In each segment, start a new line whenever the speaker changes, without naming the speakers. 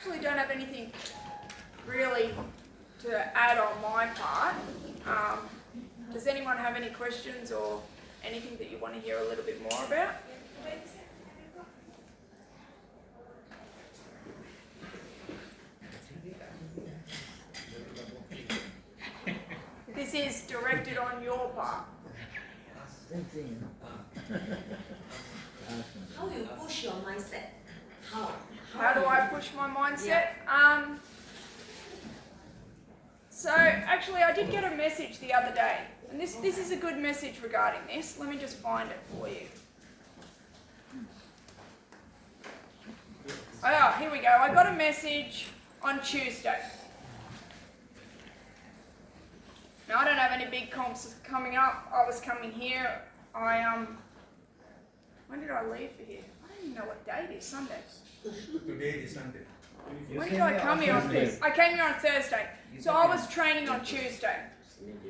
Actually don't have anything really to add on my part. Does anyone have any questions or anything that you want to hear a little bit more about? This is directed on your part.
How do you push your mindset?
How do I push my mindset? So actually I did get a message the other day, and this is a good message regarding this. Let me just find it for you. Oh, here we go. I got a message on Tuesday. Now I don't have any big comps coming up. I was coming here. When did I leave for here? I don't even know what day it is. Sunday.
Today is Sunday.
When did I come here on Thursday? I came here on Thursday. So I was training on Tuesday.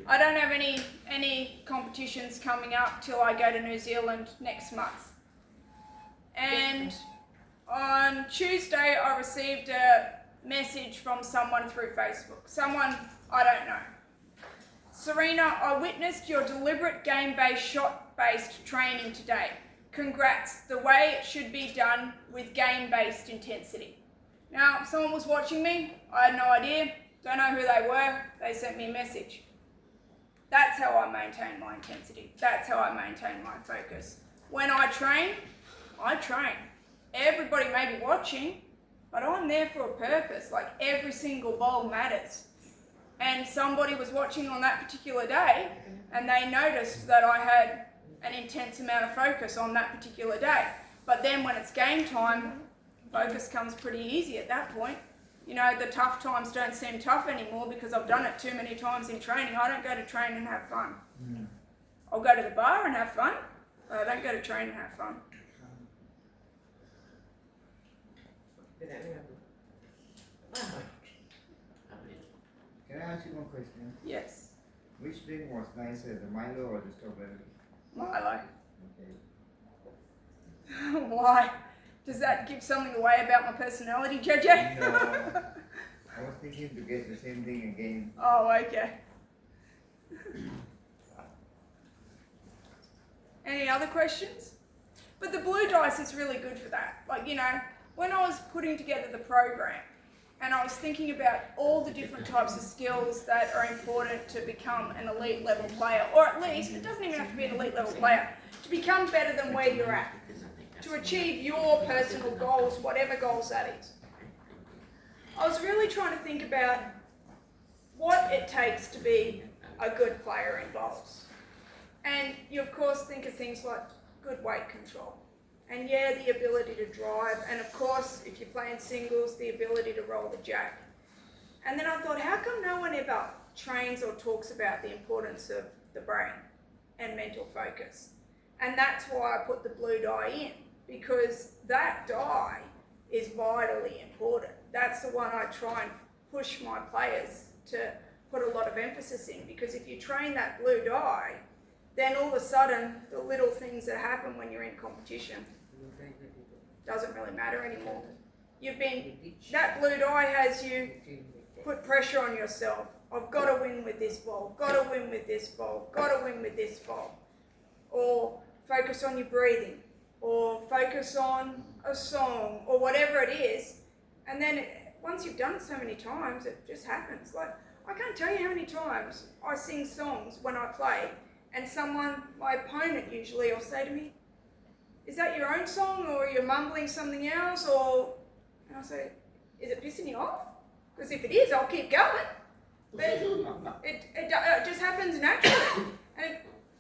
I don't have any competitions coming up till I go to New Zealand next month. And on Tuesday I received a message from someone through Facebook. Someone I don't know. Serena, I witnessed your deliberate game-based, shot-based training today. Congrats, the way it should be done with game-based intensity. Now, if someone was watching me, I had no idea, don't know who they were, they sent me a message. That's how I maintain my intensity. That's how I maintain my focus. When I train, I train. Everybody may be watching, but I'm there for a purpose. Like every single bowl matters. And somebody was watching on that particular day and they noticed that I had an intense amount of focus on that particular day. But then when it's game time, focus comes pretty easy at that point. You know, the tough times don't seem tough anymore because I've done it too many times in training. I don't go to train and have fun. I'll go to the bar and have fun, but I don't go to train and have fun.
Can I ask you one question?
Yes.
Which drink was nicer, the Milo or the strawberry?
Milo.
Okay.
Why? Does that give something away about my personality, JJ?
No, I was thinking to get the same thing again.
Oh, okay. Any other questions? But the blue dice is really good for that. Like, you know, when I was putting together the program and I was thinking about all the different types of skills that are important to become an elite level player, or at least, it doesn't even have to be an elite level player, to become better than where you're at, to achieve your personal goals, whatever goals that is. I was really trying to think about what it takes to be a good player in bowls. And you of course think of things like good weight control. And yeah, the ability to drive, and of course, if you're playing singles, the ability to roll the jack. And then I thought, how come no one ever trains or talks about the importance of the brain and mental focus? And that's why I put the blue die in, because that die is vitally important. That's the one I try and push my players to put a lot of emphasis in, because if you train that blue die, then all of a sudden, the little things that happen when you're in competition doesn't really matter anymore. That blue die has you put pressure on yourself. I've got to win with this ball, got to win with this ball, got to win with this ball. Or focus on your breathing, or focus on a song, or whatever it is. And then once you've done it so many times, it just happens. Like, I can't tell you how many times I sing songs when I play, and someone, my opponent usually, will say to me, is that your own song, or you're mumbling something else, or, and I'll say, is it pissing you off? Because if it is, I'll keep going. But it just happens naturally.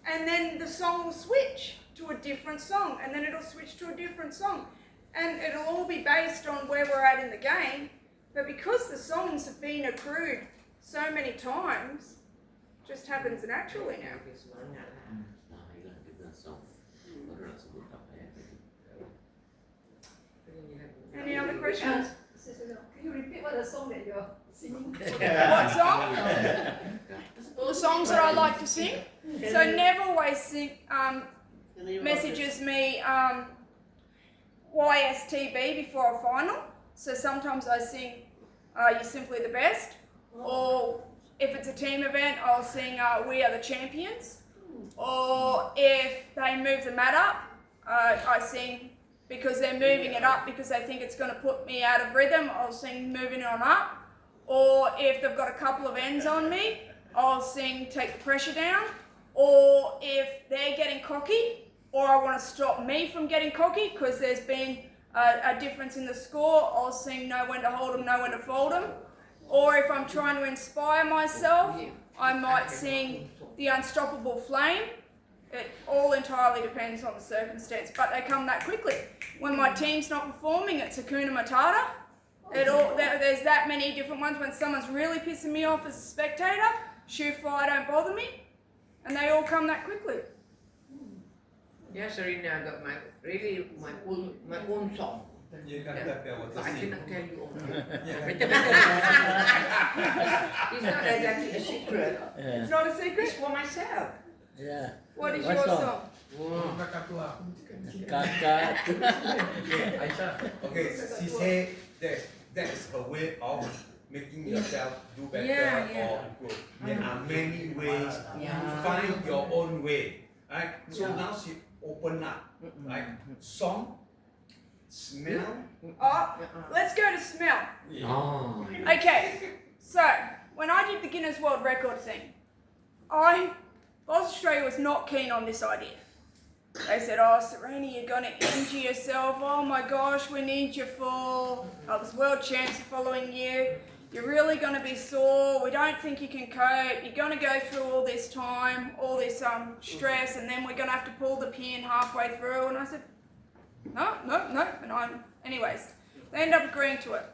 And then the song will switch to a different song, and then it'll switch to a different song. And it'll all be based on where we're at in the game, but because the songs have been accrued so many times, it just happens naturally now. Any other questions?
Can you repeat what the song that you're singing?
What song? The songs that I like to sing. So Nev always messages me YSTB before a final, So sometimes I sing You're Simply the Best, or if it's a team event, I'll sing We Are the Champions, or if they move the mat up, I sing because they're moving it up because they think it's going to put me out of rhythm, I'll sing Moving It On Up. Or if they've got a couple of ends on me, I'll sing Take the Pressure Down. Or if they're getting cocky, or I want to stop me from getting cocky because there's been a difference in the score, I'll sing Know When to Hold 'Em, Know When to Fold 'Em. Or if I'm trying to inspire myself, I might sing The Unstoppable Flame. It all entirely depends on the circumstance, but they come that quickly. When my team's not performing, it's Hakuna Matata. There's that many different ones. When someone's really pissing me off as a spectator, Shoe Fly Don't Bother Me, and they all come that quickly.
Yeah, Serena, I got my own song.
You can tap your
But I
water
cannot tell you all.
Yeah.
It's not exactly a secret.
It's not a
It's
secret.
for myself.
Yeah.
What is
What
your
song?
song?
Wow.
Kakak.
Okay, she said that is her way of making yourself do better
Yeah.
or improve. There are many ways.
Yeah.
Find your own way. Right? So now she open up. Right? Song, smell.
Oh, let's go to smell.
Oh.
Okay, so when I did the Guinness World Record thing, Bos Australia was not keen on this idea. They said, oh, Serena, you're going to injure yourself. Oh my gosh, we need you for, I was world champs the following year. You're really going to be sore. We don't think you can cope. You're going to go through all this time, all this stress, and then we're going to have to pull the pin halfway through. And I said, no. And anyways, they ended up agreeing to it.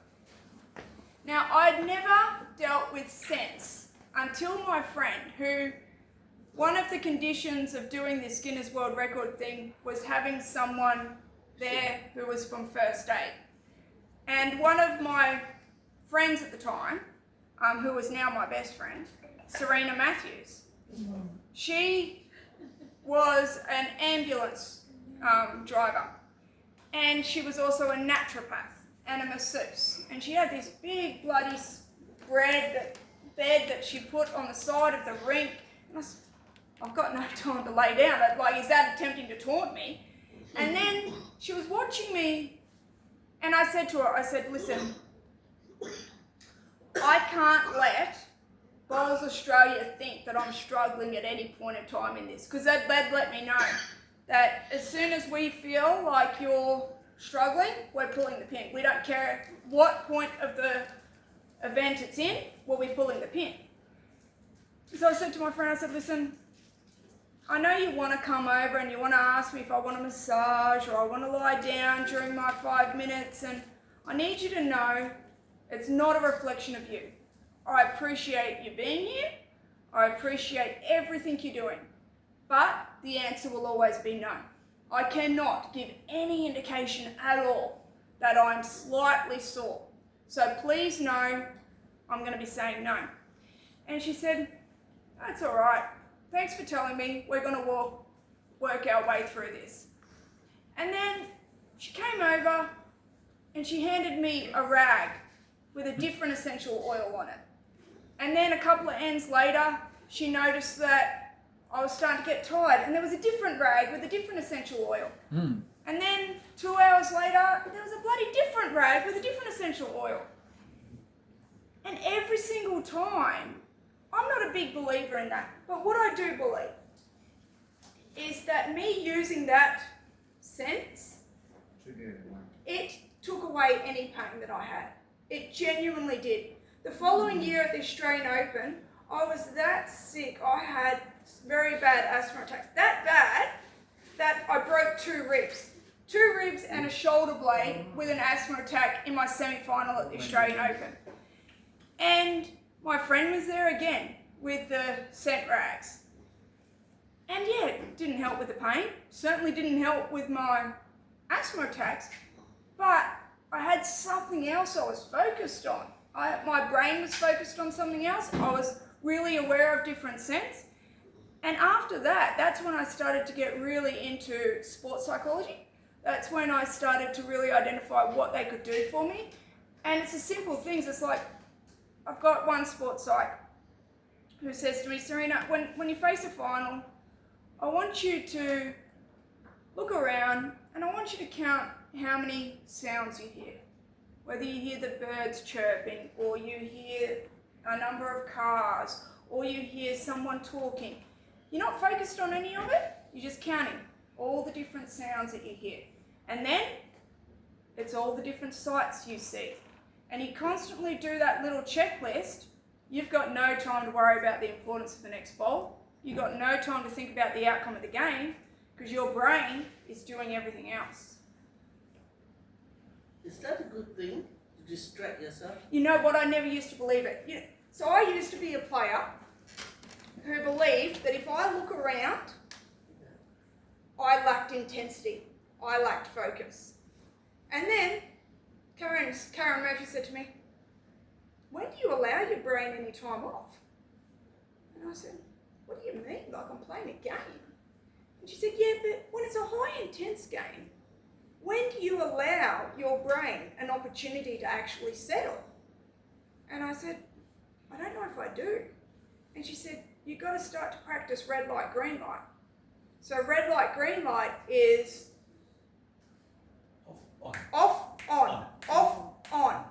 Now, I'd never dealt with sense until my friend, who one of the conditions of doing this Guinness World Record thing was having someone there who was from first aid. And one of my friends at the time, who was now my best friend, Serena Matthews, she was an ambulance driver, and she was also a naturopath and a masseuse, and she had this big bloody bed that she put on the side of the rink, and I said, I've got no time to lay down. Like, is that attempting to taunt me? And then she was watching me, and I said to her, listen, I can't let Bowls Australia think that I'm struggling at any point in time in this, because they'd let me know that as soon as we feel like you're struggling, we're pulling the pin. We don't care what point of the event it's in, we'll be pulling the pin. So I said to my friend, I said, listen, I know you want to come over and you want to ask me if I want a massage or I want to lie down during my 5 minutes, and I need you to know it's not a reflection of you. I appreciate you being here. I appreciate everything you're doing. But the answer will always be no. I cannot give any indication at all that I'm slightly sore. So please know I'm going to be saying no. And she said, that's all right. Thanks for telling me. We're going to work our way through this. And then she came over and she handed me a rag with a different essential oil on it. And then a couple of ends later, she noticed that I was starting to get tired, and there was a different rag with a different essential oil. And then 2 hours later, there was a bloody different rag with a different essential oil. And every single time, I'm not a big believer in that, but what I do believe is that me using that sense, it took away any pain that I had. It genuinely did. The following year at the Australian Open, I was that sick. I had very bad asthma attacks. That bad that I broke 2 ribs. 2 ribs and a shoulder blade with an asthma attack in my semi-final at the Australian Open. And my friend was there again with the scent rags. And yeah, it didn't help with the pain. Certainly didn't help with my asthma attacks. But I had something else I was focused on. My brain was focused on something else. I was really aware of different scents. And after that, that's when I started to get really into sports psychology. That's when I started to really identify what they could do for me. And it's the simple things. It's like, I've got one sports psych who says to me, Serena, when you face a final, I want you to look around and I want you to count how many sounds you hear. Whether you hear the birds chirping, or you hear a number of cars, or you hear someone talking. You're not focused on any of it, you're just counting all the different sounds that you hear. And then it's all the different sights you see. And you constantly do that little checklist. You've got no time to worry about the importance of the next bowl. You've got no time to think about the outcome of the game because your brain is doing everything else.
Is that a good thing to distract yourself?
You know what? I never used to believe it. So I used to be a player who believed that if I look around, I lacked intensity. I lacked focus. And then Karen Murphy said to me, when do you allow your brain any time off? And I said, what do you mean? Like I'm playing a game? And she said, yeah, but when it's a high intense game, when do you allow your brain an opportunity to actually settle? And I said, I don't know if I do. And she said, you've got to start to practice red light, green light. So red light, green light is off, on, off, on.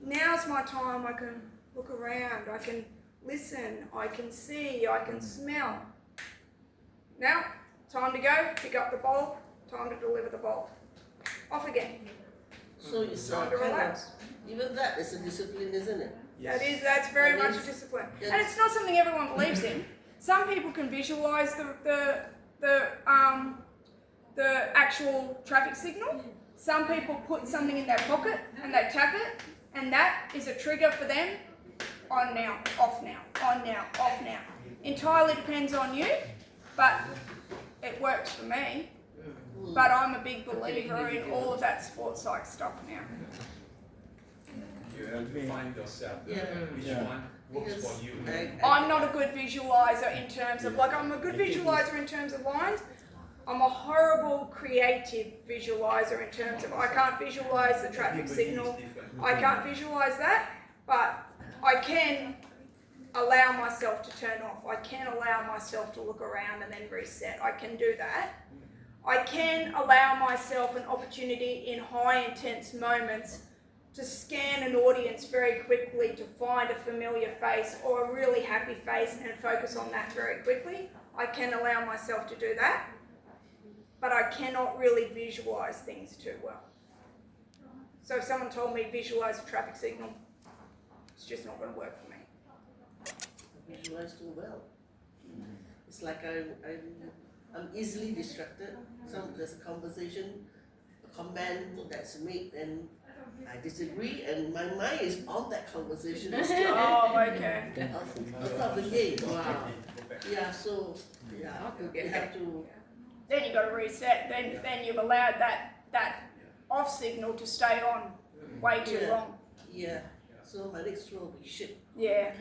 Now's my time. I can look around. I can listen. I can see. I can smell. Now, time to go. Pick up the bowl. Time to deliver the bowl. Off again.
So it's
Time to
kind of,
relax.
even that is a discipline, isn't it?
That's very much a discipline. And it's not something everyone believes in. Some people can visualize the actual traffic signal. Some people put something in their pocket and they tap it, and that is a trigger for them. On now, off now, on now, off now. Entirely depends on you, but it works for me. But I'm a big believer in all of that sports psych stuff now.
You have to find yourself.
Yeah.
Which one works
Because
for you?
I'm not a good visualizer in terms of, like, I'm a good visualizer in terms of lines. I'm a horrible creative visualizer in terms of, I can't visualize the traffic signal. I can't visualize that, but I can allow myself to turn off. I can allow myself to look around and then reset. I can do that. I can allow myself an opportunity in high intense moments to scan an audience very quickly to find a familiar face or a really happy face and focus on that very quickly. I can allow myself to do that, but I cannot really visualize things too well. So if someone told me visualize a traffic signal, it's just not going to work for me.
Visualize too well. It's like I'm easily distracted. There's a conversation, a comment that's made, and I disagree, and my mind is on that conversation.
Oh, okay.
Of the game.
Wow.
Yeah, so yeah, you have to.
Then you got to reset. Then you've allowed that off signal to stay on way too
Yeah.
long.
Yeah. So my next throw will be shit.
Yeah.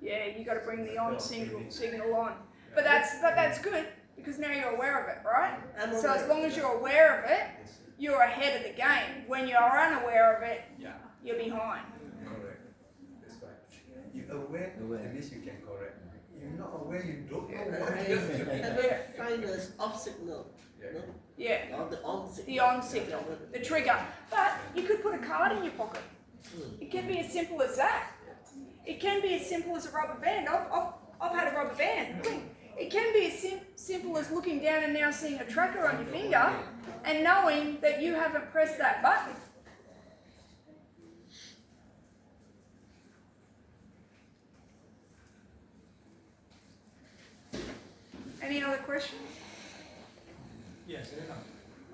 Yeah, you got to bring the on signal on. But that's good because now you're aware of it, right?
I'm
So as
aware.
long as you're aware of it, you're ahead of the game. When you're unaware of it,
Yeah,
you're behind.
correct. That's right. You aware, at least you can correct. You're not aware, you don't know what
I
it is.
haven't find the off signal. No?
Yeah,
Or the on signal.
the on signal, the trigger. But you could put a card in your pocket. It can be as simple as that. It can be as simple as a rubber band. I've had a rubber band. It can be as simple as looking down and now seeing a tracker on your finger and knowing that you haven't pressed that button. Any other questions?
Yes,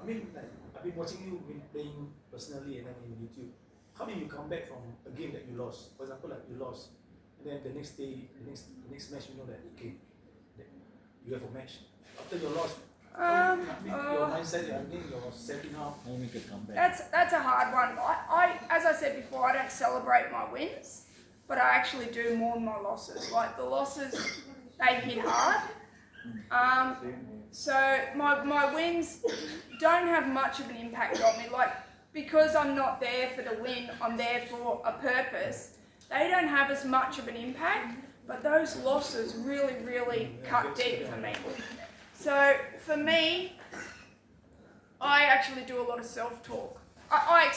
I mean, like, I've been watching you playing personally and then in YouTube. How do you come back from a game that you lost? For example, like you lost, and then the next day, the next match, you know that okay, that you have a match. After your loss, your mindset, your setting up.
How we could come back.
That's a hard one. I as I said before, I don't celebrate my wins, but I actually do mourn my losses. Like the losses, they hit hard. So my wins don't have much of an impact on me. Like because I'm not there for the win, I'm there for a purpose, they don't have as much of an impact, but those losses really cut deep for me. So for me, I actually do a lot of self-talk. I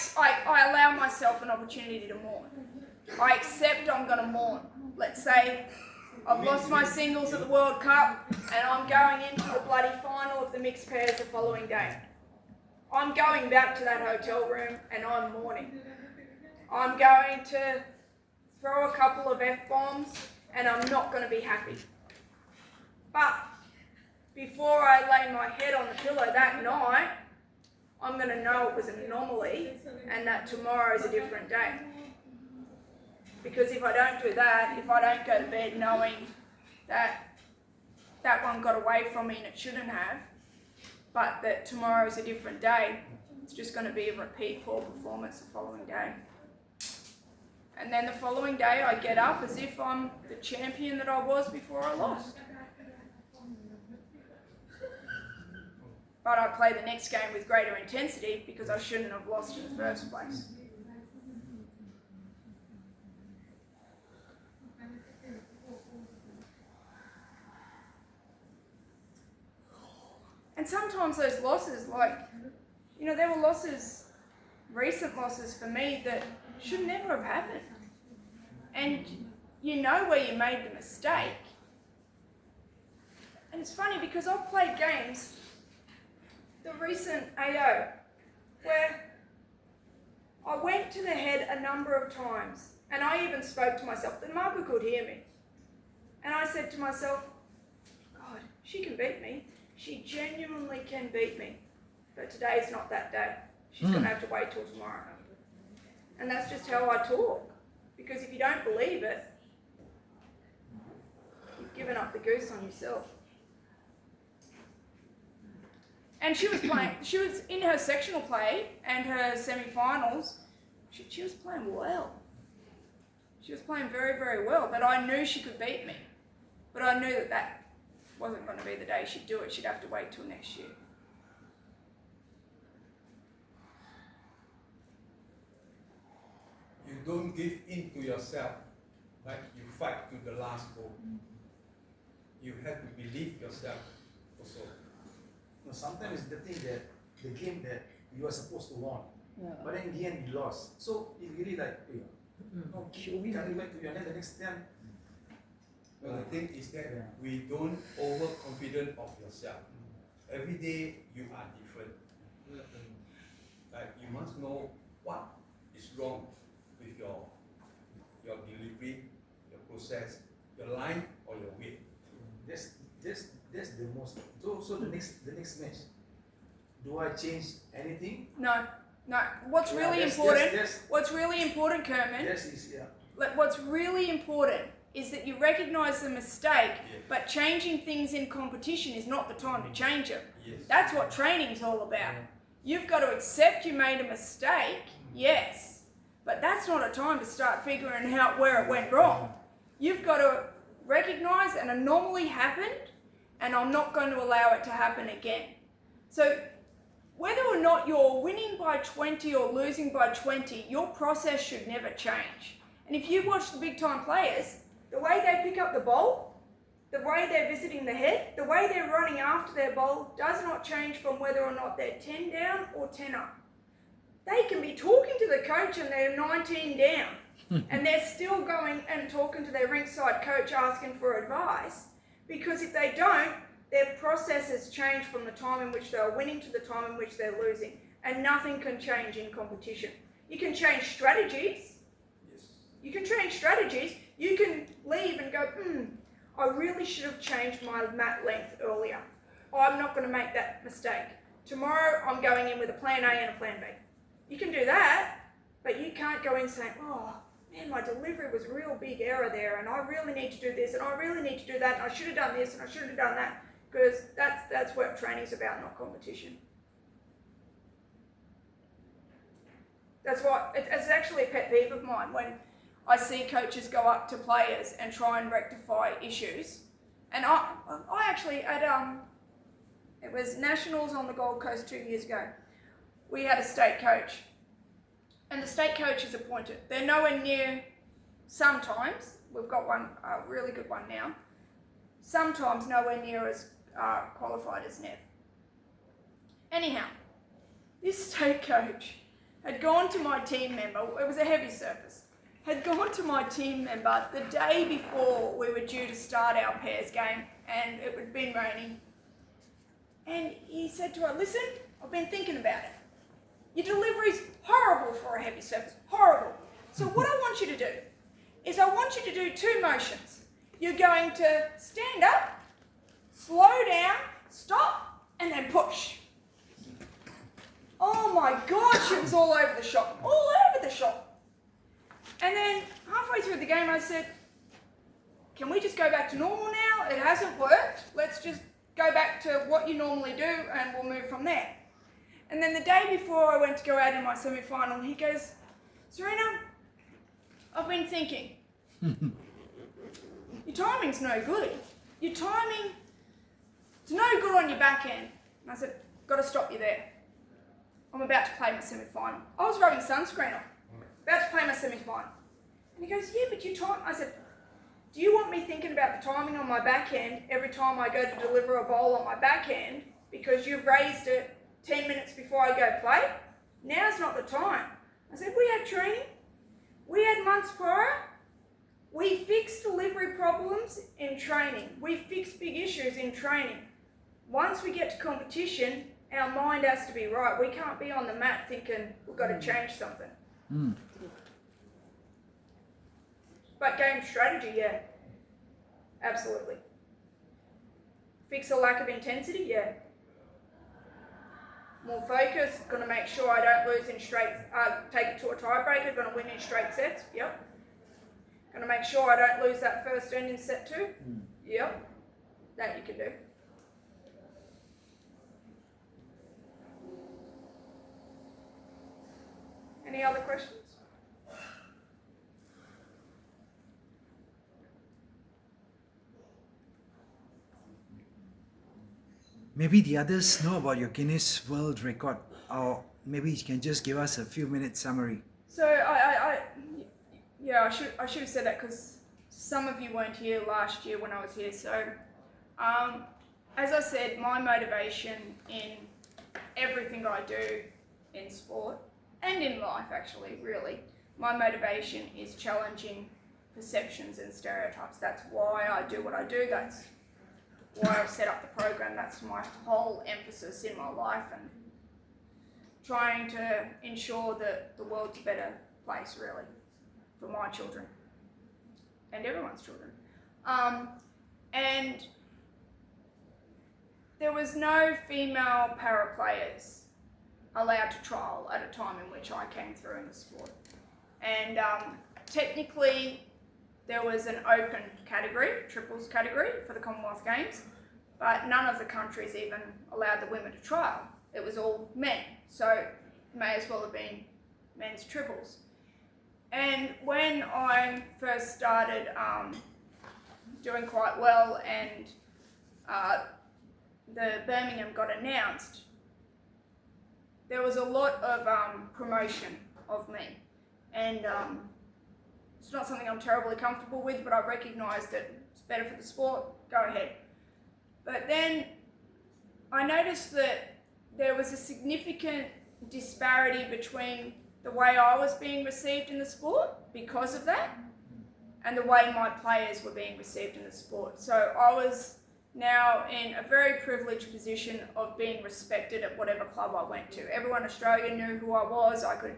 allow myself an opportunity to mourn. I accept I'm going to mourn. Let's say I've lost my singles at the World Cup and I'm going into the bloody final of the mixed pairs the following day. I'm going back to that hotel room and I'm mourning. I'm going to throw a couple of F-bombs and I'm not going to be happy. But before I lay my head on the pillow that night, I'm going to know it was an anomaly and that tomorrow is a different day. Because if I don't do that, if I don't go to bed knowing that that one got away from me and it shouldn't have, but that tomorrow is a different day, it's just going to be a repeat poor performance the following day. And then the following day I get up as if I'm the champion that I was before I lost. But I play the next game with greater intensity because I shouldn't have lost in the first place. And sometimes those losses, there were losses, recent losses for me that should never have happened. And you know where you made the mistake. And it's funny because I've played games, the recent AO, where I went to the head a number of times and I even spoke to myself. The marker could hear me. And I said to myself, God, she can beat me. She genuinely can beat me. But today's not that day. She's going to have to wait till tomorrow. And that's just how I talk. Because if you don't believe it, you've given up the goose on yourself. And she was in her sectional play and her semi-finals, she was playing well. She was playing very well, but I knew she could beat me. But I knew that wasn't going to be the day she'd do it. She'd have to wait till next year.
You don't give in to yourself, right? You fight to the last goal. You have to believe yourself also.
No, sometimes it's the thing that the game that you are supposed to win, but then in the end you lost. So it really like, no, coming back to you, and then the next time.
Well, the thing is that we don't overconfident of yourself. Every day you are different. Like you must know what is wrong with your delivery, your process, your line or your weight.
That's the most. So the next match, do I change anything?
No. What's really important, Kerman, what's really important is that you recognise the mistake, but changing things in competition is not the time to change them.
Yes.
That's what training's all about. You've got to accept you made a mistake, yes, but that's not a time to start figuring out where it went wrong. You've got to recognise an anomaly happened, and I'm not going to allow it to happen again. So whether or not you're winning by 20 or losing by 20, your process should never change. And if you watch the big time players, the way they pick up the ball, the way they're visiting the head, the way they're running after their ball does not change from whether or not they're 10 down or 10 up. They can be talking to the coach and they're 19 down and they're still going and talking to their ringside coach asking for advice, because if they don't, their process has changed from the time in which they're winning to the time in which they're losing, and nothing can change in competition. You can change strategies. You can change strategies. You can leave and go, I really should have changed my mat length earlier. I'm not going to make that mistake. Tomorrow I'm going in with a plan A and a plan B. You can do that, but you can't go in saying, oh man, my delivery was a real big error there and I really need to do this and I really need to do that and I should have done this and I should have done that, because that's what training's about, not competition. That's why it's actually a pet peeve of mine when I see coaches go up to players and try and rectify issues. And I actually, it was Nationals on the Gold Coast 2 years ago, we had a state coach and the state coach is appointed. They're nowhere near, sometimes, we've got one, a really good one now, sometimes nowhere near as qualified as Nev. Anyhow, this state coach had gone to my team member, it was a heavy surface, had gone to my team member the day before we were due to start our pairs game, and it had been raining. And he said to her, listen, I've been thinking about it. Your delivery's horrible for a heavy surface, horrible. So what I want you to do is I want you to do 2 motions. You're going to stand up, slow down, stop, and then push. Oh my gosh, it was all over the shop, all over the shop. And then halfway through the game I said, can we just go back to normal now? It hasn't worked. Let's just go back to what you normally do and we'll move from there. And then the day before I went to go out in my semi-final, he goes, Serena, I've been thinking, your timing's no good. Your timing, it's no good on your back end. And I said, got to stop you there. I'm about to play my semi-final. I was rubbing sunscreen on, about to play my semi-final. And he goes, yeah, but your time, I said, do you want me thinking about the timing on my back end every time I go to deliver a bowl on my back end because you've raised it 10 minutes before I go play? Now's not the time. I said, we had training. We had months prior. We fixed delivery problems in training. We fixed big issues in training. Once we get to competition, our mind has to be right. We can't be on the mat thinking we've got to change something. But game strategy, yeah, absolutely. Fix a lack of intensity, yeah. More focus, going to make sure I don't lose in straight, take it to a tiebreaker, going to win in straight sets, yep. Going to make sure I don't lose that first end in set 2, yep. That you can do. Any other questions?
Maybe the others know about your Guinness World Record, or maybe you can just give us a few minute summary.
So I should have said that because some of you weren't here last year when I was here. So, as I said, my motivation in everything I do in sport and in life, actually, really, my motivation is challenging perceptions and stereotypes. That's why I do what I do. That's why I've set up the program. That's my whole emphasis in my life, and trying to ensure that the world's a better place, really, for my children and everyone's children. And there was no female para players allowed to trial at a time in which I came through in the sport. And technically, there was an open category, triples category for the Commonwealth Games, but none of the countries even allowed the women to trial. It was all men, so it may as well have been men's triples. And when I first started doing quite well and the Birmingham got announced, there was a lot of promotion of me. And it's not something I'm terribly comfortable with, but I recognise that it's better for the sport, go ahead. But then I noticed that there was a significant disparity between the way I was being received in the sport because of that and the way my players were being received in the sport. So I was now in a very privileged position of being respected at whatever club I went to. Everyone in Australia knew who I was. I could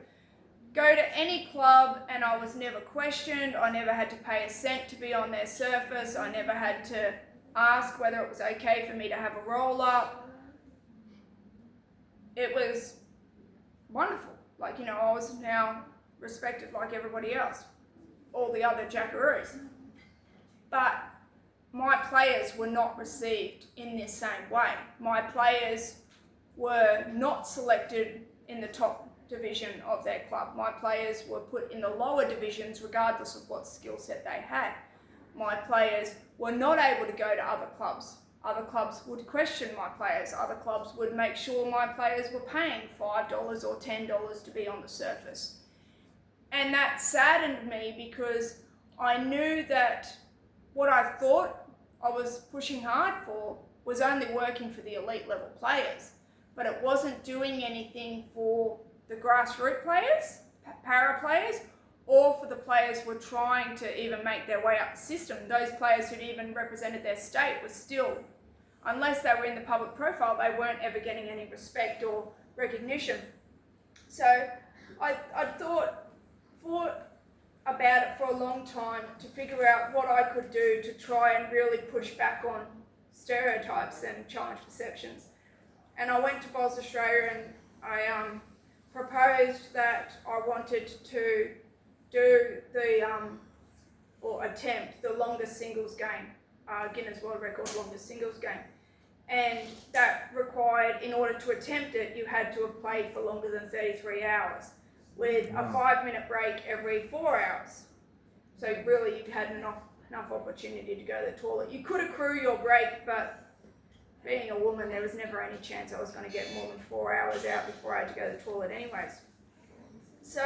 go to any club and I was never questioned. I never had to pay a cent to be on their surface. I never had to ask whether it was okay for me to have a roll-up. It was wonderful. Like, you know, I was now respected like everybody else, all the other jackaroos. But my players were not received in this same way. My players were not selected in the top division of their club. My players were put in the lower divisions regardless of what skill set they had. My players were not able to go to other clubs. Other clubs would question my players. Other clubs would make sure my players were paying $5 or $10 to be on the surface. And that saddened me because I knew that what I thought I was pushing hard for was only working for the elite level players, but it wasn't doing anything for the grassroots players, para players, or for the players who were trying to even make their way up the system. Those players who'd even represented their state were still, unless they were in the public profile, they weren't ever getting any respect or recognition. So I thought about it for a long time to figure out what I could do to try and really push back on stereotypes and challenge perceptions. And I went to Bowls Australia and I proposed that I wanted to do or attempt the longest singles game, Guinness World Record longest singles game. And that required, in order to attempt it, you had to have played for longer than 33 hours with a 5-minute break every 4 hours. So really you had enough opportunity to go to the toilet. You could accrue your break, but being a woman, there was never any chance I was going to get more than 4 hours out before I had to go to the toilet anyways. So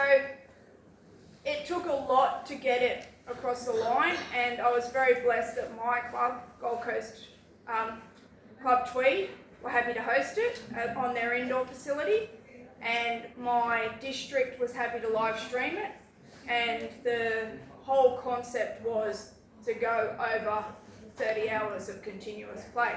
it took a lot to get it across the line, and I was very blessed that my club, Gold Coast Club Tweed, were happy to host it on their indoor facility, and my district was happy to live stream it, and the whole concept was to go over 30 hours of continuous play,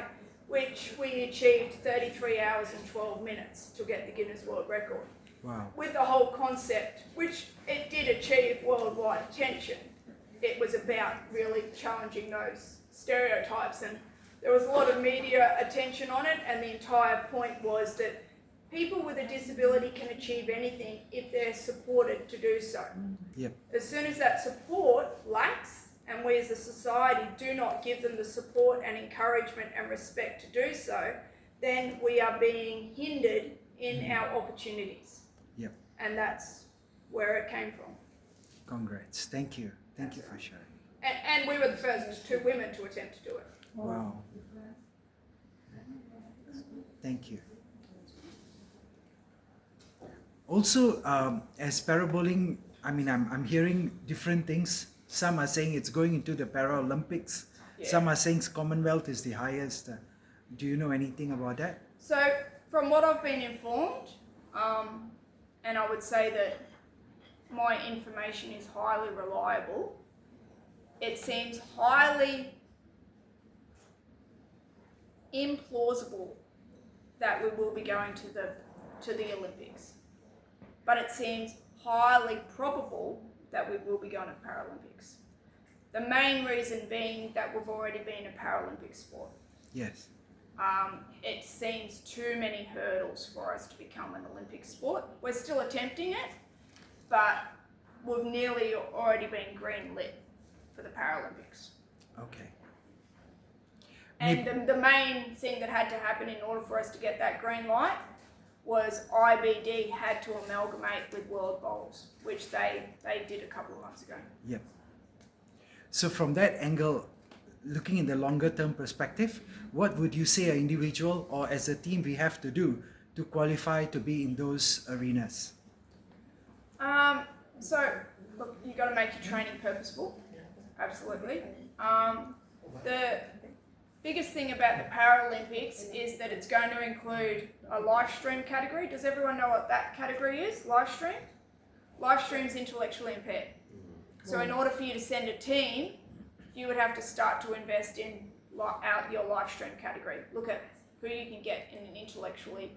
which we achieved 33 hours and 12 minutes to get the Guinness World Record.
Wow.
With the whole concept, which it did achieve worldwide attention, it was about really challenging those stereotypes, and there was a lot of media attention on it, and the entire point was that people with a disability can achieve anything if they're supported to do so.
Yep.
As soon as that support lacks, and we as a society do not give them the support and encouragement and respect to do so, then we are being hindered in our opportunities.
Yep.
And that's where it came from.
Congrats. Thank you. Thank you for sharing.
And we were the first 2 women to attempt to do it.
Wow. Thank you. Also, as parabowling, I mean, I'm hearing different things. Some are saying it's going into the Paralympics.
Yeah.
Some are saying Commonwealth is the highest. Do you know anything about that?
So, from what I've been informed, and I would say that my information is highly reliable, it seems highly implausible that we will be going to the Olympics. But it seems highly probable that we will be going to Paralympics. The main reason being that we've already been a Paralympic sport.
Yes.
It seems too many hurdles for us to become an Olympic sport. We're still attempting it, but we've nearly already been green lit for the Paralympics.
Okay.
And the main thing that had to happen in order for us to get that green light was IBD had to amalgamate with World Bowls, which they did a couple of months ago.
Yep. So from that angle, looking in the longer term perspective, what would you say an individual or as a team we have to do to qualify to be in those arenas?
So look, you've got to make your training purposeful, absolutely. The biggest thing about the Paralympics is that it's going to include a live stream category. Does everyone know what that category is? Live stream? Live stream's intellectually impaired. So in order for you to send a team, you would have to start to invest in your live stream category. Look at who you can get in an intellectually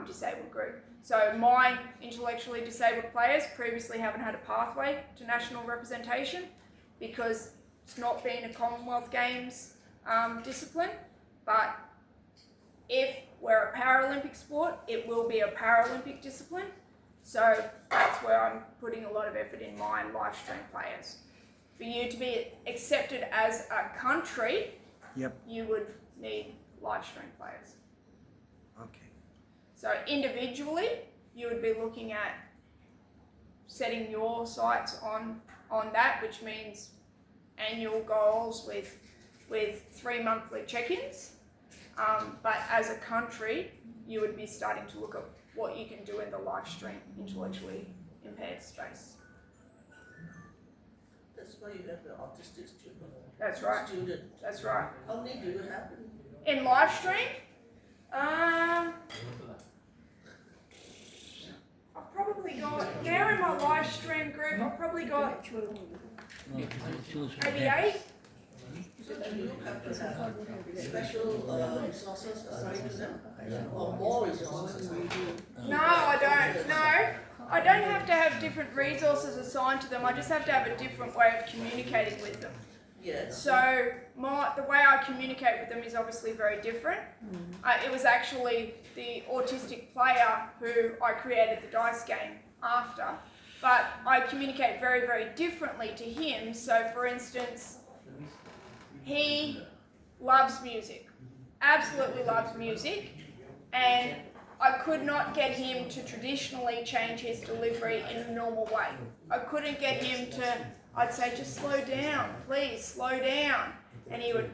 disabled group. So my intellectually disabled players previously haven't had a pathway to national representation because it's not been a Commonwealth Games discipline, but if we're a Paralympic sport, it will be a Paralympic discipline. So that's where I'm putting a lot of effort in my live stream players. For you to be accepted as a country,
Yep.
you would need live stream players.
Okay.
So individually, you would be looking at setting your sights on that, which means annual goals with 3 monthly check-ins. But as a country, you would be starting to look at what you can do in the live stream intellectually impaired space.
why you have the autistic student.
That's right.
Student.
That's right.
How many do you have?
In live stream, I've probably got, now in my live stream group, I've probably got maybe 8.
So do you have to have special resources assigned to them? Or more resources assigned to them?
No, I don't. No, I don't have to have different resources assigned to them. I just have to have a different way of communicating with them.
Yes.
So the way I communicate with them is obviously very different. It was actually the autistic player who I created the dice game after, but I communicate very, very differently to him. So for instance, he loves music, absolutely loves music, and I could not get him to traditionally change his delivery in a normal way. I couldn't get him to, I'd say, just slow down, please, slow down. And he would,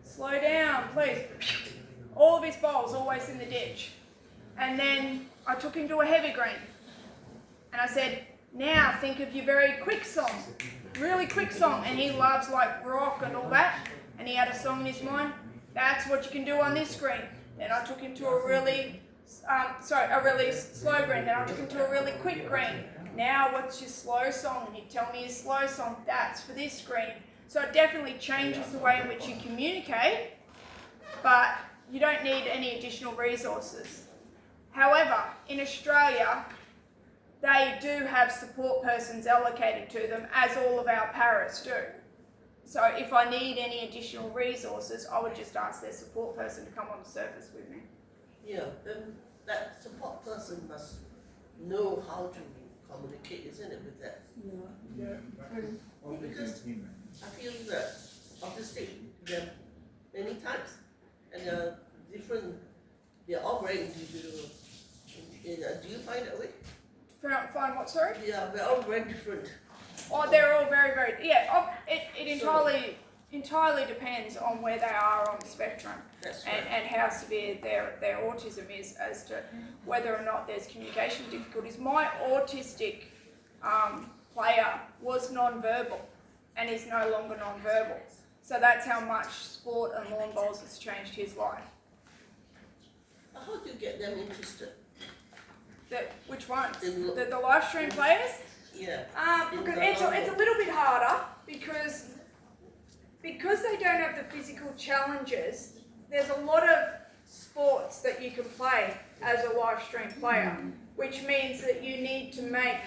slow down, please. All of his bowls always in the ditch. And then I took him to a heavy green. And I said, now think of your very quick song, really quick song. And he loves like rock and all that. And he had a song in his mind. That's what you can do on this screen. Then I took him to a really slow green. Then I took him to a really quick green. Now what's your slow song? And he'd tell me his slow song. That's for this screen. So it definitely changes the way in which you communicate, but you don't need any additional resources. However, in Australia, they do have support persons allocated to them, as all of our paras do. So if I need any additional resources, I would just ask their support person to come on the surface with me.
Yeah, then that support person must know how to communicate, isn't it, with that? Because I feel that autistic, there are many types, and they're different, they're all very individual. Do you find that way?
Find what, sorry?
Yeah, they're all very different.
Oh, they're all very, very, yeah, it entirely depends on where they are on the spectrum.
That's right.
And how severe their autism is as to whether or not there's communication difficulties. My autistic player was non-verbal and is no longer non-verbal. So that's how much sport and lawn bowls has changed his life.
How do you get them interested?
Which ones?
In-
The live stream players?
Yeah.
Look, it's a little bit harder because they don't have the physical challenges. There's a lot of sports that you can play as a live stream player, which means that you need to make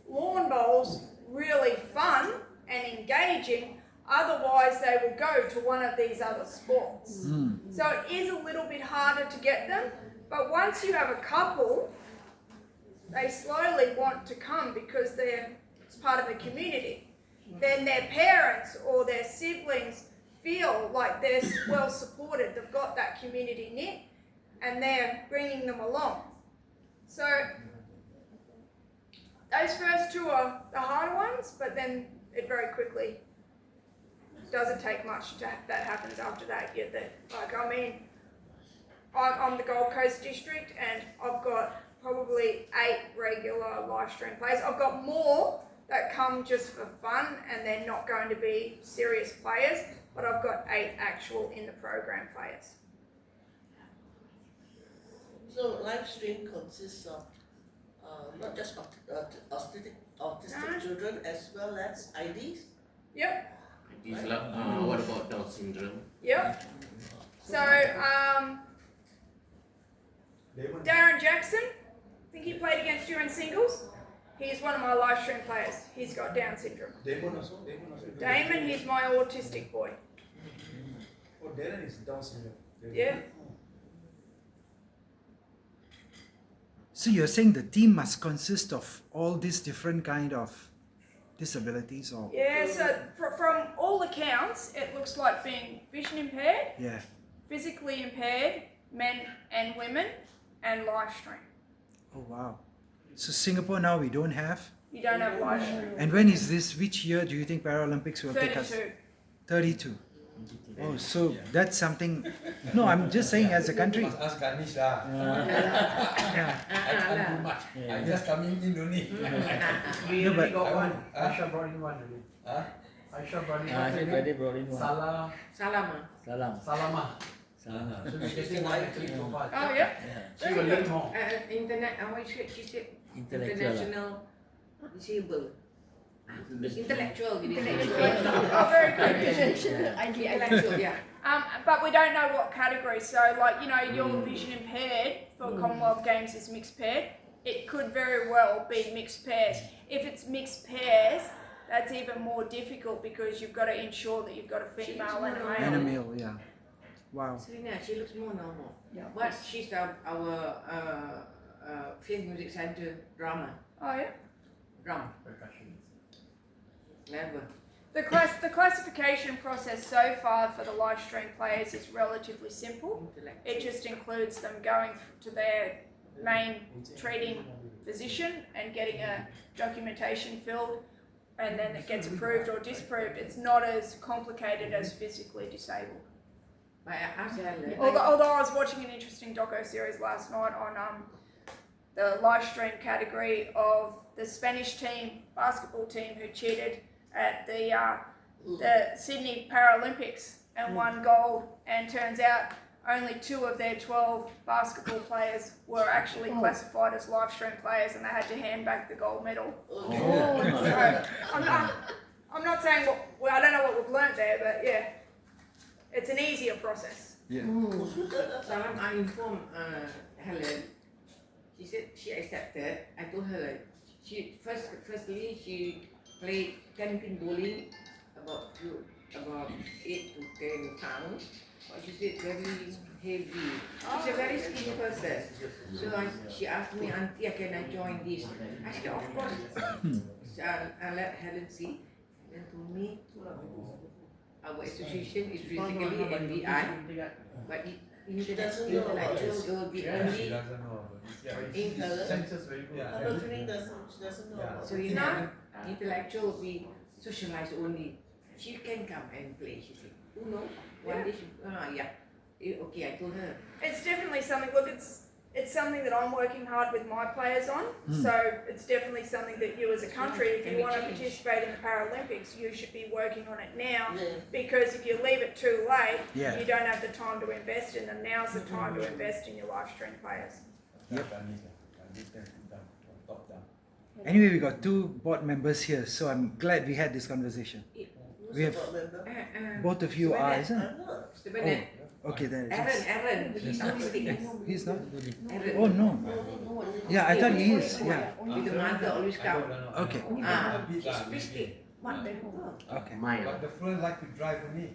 lawn bowls really fun and engaging. Otherwise, they will go to one of these other sports. So it is a little bit harder to get them, but once you have a couple, they slowly want to come because it's part of the community. Then their parents or their siblings feel like they're well supported. They've got that community knit and they're bringing them along. So those first two are the hard ones, but then it very quickly doesn't take much that happens after that. I'm the Gold Coast district and I've got probably 8 regular live stream players. I've got more that come just for fun and they're not going to be serious players, but I've got 8 actual in the program players.
So live stream consists of not just autistic children as well as IDs?
Yep.
What about Down syndrome?
Yep. So, Darren Jackson, I think he played against you in singles. He's one of my live stream players. He's got Down syndrome.
Damon also?
Damon, he's my autistic boy.
Oh, Darren is Down syndrome.
Yeah.
So you're saying the team must consist of all these different kind of disabilities, or
Yeah, so from all accounts, it looks like being vision impaired,
yeah.
physically impaired, men and women, and live stream.
Oh wow. So Singapore now we don't have.
You don't have live stream.
And when is this? Which year do you think Paralympics will take us?
32.
32. Oh, so that's something. No, I'm just saying as a country.
You must ask Ganesh lah.
Yeah.
I can't do much. I just coming in only.
We
No,
already
but-
got one.
Huh?
Aisha brought in one already.
Huh?
Aisha brought in
Ah,
one.
she already brought in one.
Salah,
Salam.
Salam.
Salama.
Salam.
So we're getting one actually so far.
Oh yeah.
She will learn more.
Internet, what she said?
Intellectual.
International disabled. Intellectual.
Oh, very good.
Intellectual, yeah.
But we don't know what category. So, like, you know, your vision impaired for Commonwealth Games is mixed paired. It could very well be mixed pairs. If it's mixed pairs, that's even more difficult because you've got to ensure that you've got a female and a male.
And a meal, yeah. Wow.
Serena, she looks more normal.
Yeah.
But she's our film music center drama.
Oh yeah.
Drum. Never.
The classification process so far for the live stream players is relatively simple. It just includes them going to their main treating physician and getting a documentation filled, and then it gets approved or disproved. It's not as complicated as physically disabled.
I asked her.
Although I was watching an interesting doco series last night on the live stream category of the Spanish basketball team who cheated at the Sydney Paralympics and won gold, and turns out only 2 of their 12 basketball players were actually classified as live stream players, and they had to hand back the gold medal. So I'm not saying I don't know what we've learnt there, but yeah, it's an easier process.
Yeah.
Salam, I informed Helen. She said she accepted. I told her like firstly she played 10 pin bowling about 8 to 10 pounds. But she said very heavy. She's a very skinny person. So she asked me, Auntie, can I join this? I said, of course. So I let Helen see. Then to me, our association is basically NBI, but intellectual will be
She
only
doesn't know.
in her.
Senses very good.
Yeah.
Her training she doesn't know
Yeah.
about
So you know, intellectual will be socialized only. She can come and play, she said. Who knows? One day she, okay, I told her.
It's definitely something. Look, it's something that I'm working hard with my players on. So it's definitely something that you as a country, if you want to participate in the Paralympics, you should be working on it now.
Yeah.
Because if you leave it too late,
Yeah.
you don't have the time to invest in them. Now's the time to invest in your live stream players.
Ganesh, down, top down.
Anyway, we got 2 board members here, so I'm glad we had this conversation.
Who's
We have-
the board member?
Both of you are, isn't it?
I'm not.
Mr. Bennett.
Okay, there it is.
Aaron, he's not listening.
He's not?
Aaron.
Oh no.
No one is.
Yeah, I thought he is. Yeah.
With the mother always come.
Okay.
A bit
She's
lah,
pretty. What the hell?
Okay.
Mine.
But the friend like to drive me.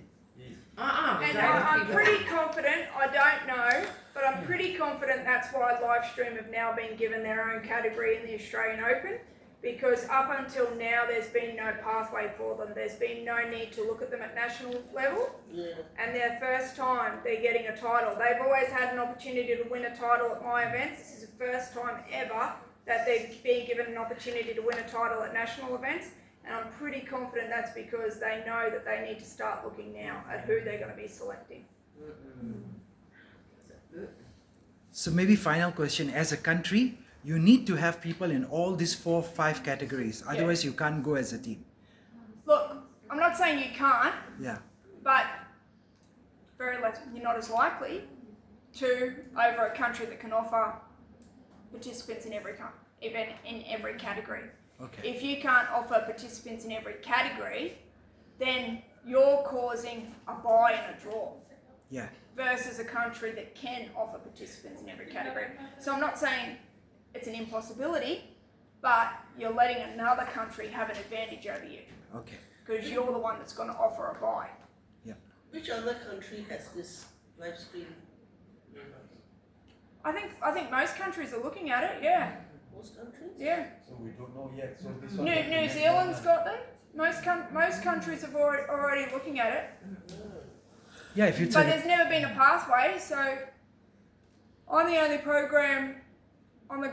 And I'm pretty confident, I don't know, but I'm pretty confident that's why Livestream have now been given their own category in the Australian Open, because up until now there's been no pathway for them. There's been no need to look at them at national level,
Yeah.
and their first time they're getting a title. They've always had an opportunity to win a title at my events. This is the first time ever that they're being given an opportunity to win a title at national events. And I'm pretty confident that's because they know that they need to start looking now at who they're going to be selecting.
So maybe final question, as a country, you need to have people in all these 4, 5 categories. Otherwise you can't go as a team.
Look, I'm not saying you can't,
Yeah.
but you're not as likely to over a country that can offer participants in every category.
Okay.
If you can't offer participants in every category, then you're causing a bye and a draw.
Yeah.
Versus a country that can offer participants in every category. So I'm not saying it's an impossibility, but you're letting another country have an advantage over you
Okay.
because you're the one that's going to offer a bye.
Which other country has this live stream?
I think most countries are looking at it. Yeah,
Most countries?
yeah.
So we don't know yet. So this one.
New Zealand's got them. Most countries have already looking at it.
Yeah, if you
But
take
there's never been a pathway, so I'm the only program on the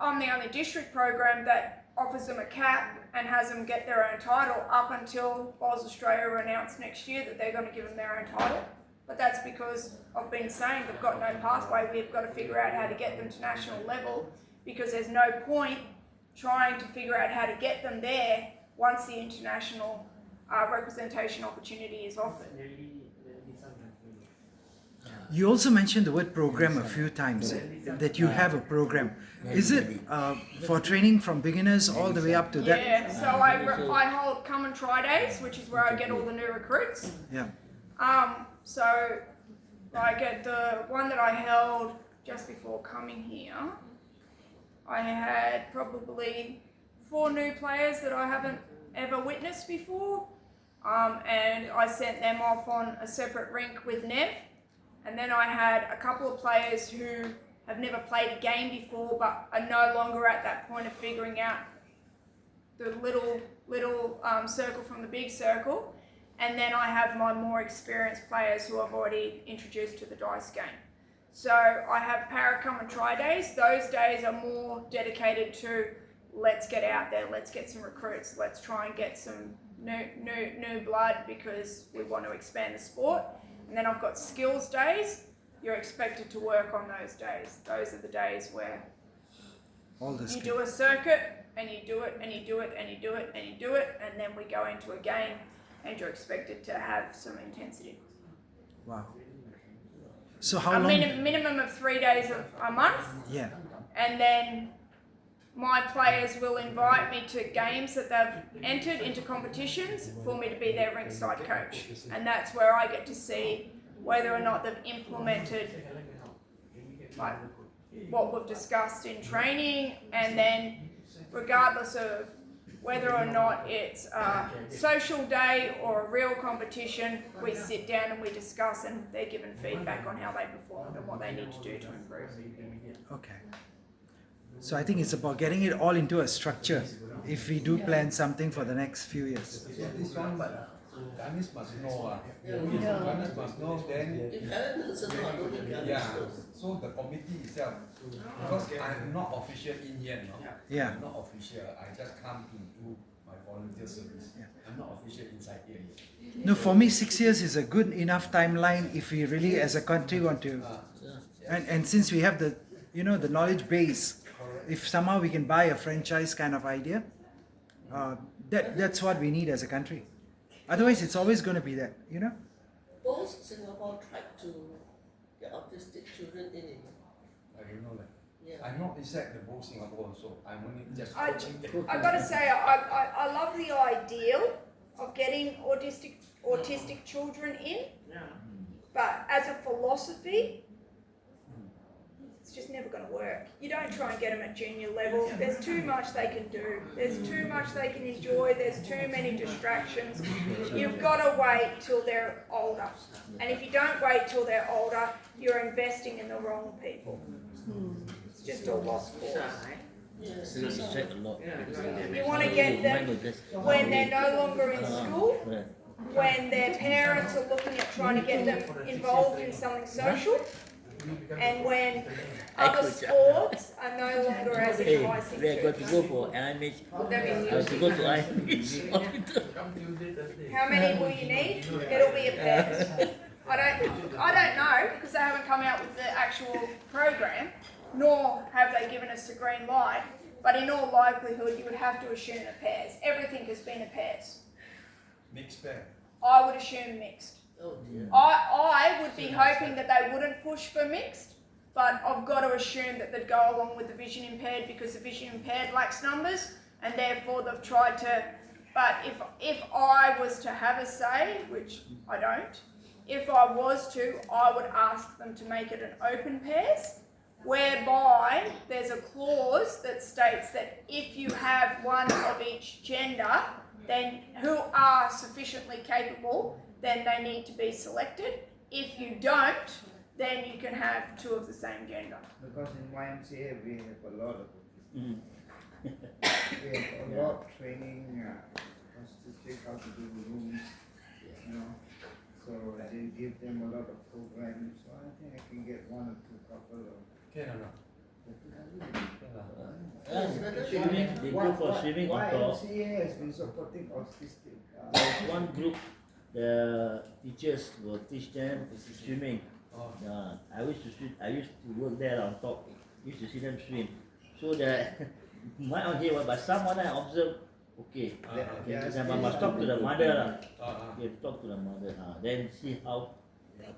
I'm the only district program that offers them a cap and has them get their own title up until Bowls Australia announce next year that they're going to give them their own title. But that's because I've been saying they've got no pathway. We've got to figure out how to get them to national level, because there's no point trying to figure out how to get them there once the international representation opportunity is offered.
You also mentioned the word program a few times, that you have a program. Is it for training from beginners all the way up to that?
Yeah, so I hold come and try days, which is where I get all the new recruits.
Yeah.
So like at the one that I held just before coming here, I had probably 4 new players that I haven't ever witnessed before, and I sent them off on a separate rink with Nev. And then I had a couple of players who have never played a game before but are no longer at that point of figuring out the little circle from the big circle. And then I have my more experienced players who I've already introduced to the dice game. So I have Para come and try days. Those days are more dedicated to let's get out there, let's get some recruits, let's try and get some new blood because we want to expand the sport. And then I've got skills days. You're expected to work on those days. Those are the days where you do a circuit and you do it and you do it and you do it and you do it, and then we go into a game and you're expected to have some intensity.
Wow. So how
a
long?
Minimum of 3 days a month.
Yeah.
And then my players will invite me to games that they've entered into competitions for me to be their ringside coach. And that's where I get to see whether or not they've implemented like what we've discussed in training, and then regardless of whether or not it's a social day or a real competition, we sit down and we discuss, and they're given feedback on how they performed and what they need to do to improve.
Okay. So I think it's about getting it all into a structure if we do plan something for the next few years.
So this one, Ganesh must know. Ganesh must know, then.
If Helen doesn't know, I don't think Helen
Yeah.
knows.
So the committee itself, because I'm not official in yet, no?
Yeah.
I'm not official. I just come to do my volunteer service.
Yeah.
I'm not official inside here yet.
No, for me 6 years is a good enough timeline if we really as a country want to, and since we have the, the knowledge base, if somehow we can buy a franchise kind of idea, that's what we need as a country. Otherwise it's always going to be that,
Both Singapore tried to get autistic children in.
I don't know that.
Yeah.
I'm not inside the whole Singapore also. I'm only just
I
coaching them.
got to say, I love the ideal of getting autistic children in, but as a philosophy, it's just never going to work. You don't try and get them at junior level. There's too much they can do. There's too much they can enjoy. There's too many distractions. You've got to wait till they're older. And if you don't wait till they're older, you're investing in the wrong people. It's just a lost cause.
So it's a lot.
You want to get them when they're no longer in school, when their parents are looking at trying to get them involved in something social, and when other sports are no longer as enticing
We are going
to
to
them.
go for IMH.
Would that be
I have to go to IMH.
How many will you need? It'll be a pair. I don't know, because they haven't come out with the actual program, nor have they given us the green light. But in all likelihood, you would have to assume a pairs. Everything has been a pairs.
Mixed pair.
I would assume mixed.
Oh dear.
I would be hoping that they wouldn't push for mixed, but I've got to assume that they'd go along with the vision impaired because the vision impaired lacks numbers, and therefore they've tried to. But if I was to have a say, which I don't, if I was to, I would ask them to make it an open pairs, whereby there's a clause that states that if you have one of each gender, then who are sufficiently capable, then they need to be selected. If you don't, then you can have 2 of the same gender.
Because in YMCA we have a lot of we have a lot of training us to check how to do the rooms, so they give them a lot of programs. So I think I can get 1 or 2 couple of.
Can or not?
Swimming, they go for swimming on top.
YMCA has been supporting autistic.
There's one group, the teachers will teach them swimming.
Oh.
I used to work there on top. Used to see them swim. So that might not hear what, but someone I observe, okay. I must talk to the mother. You have to talk to the mother. Then see how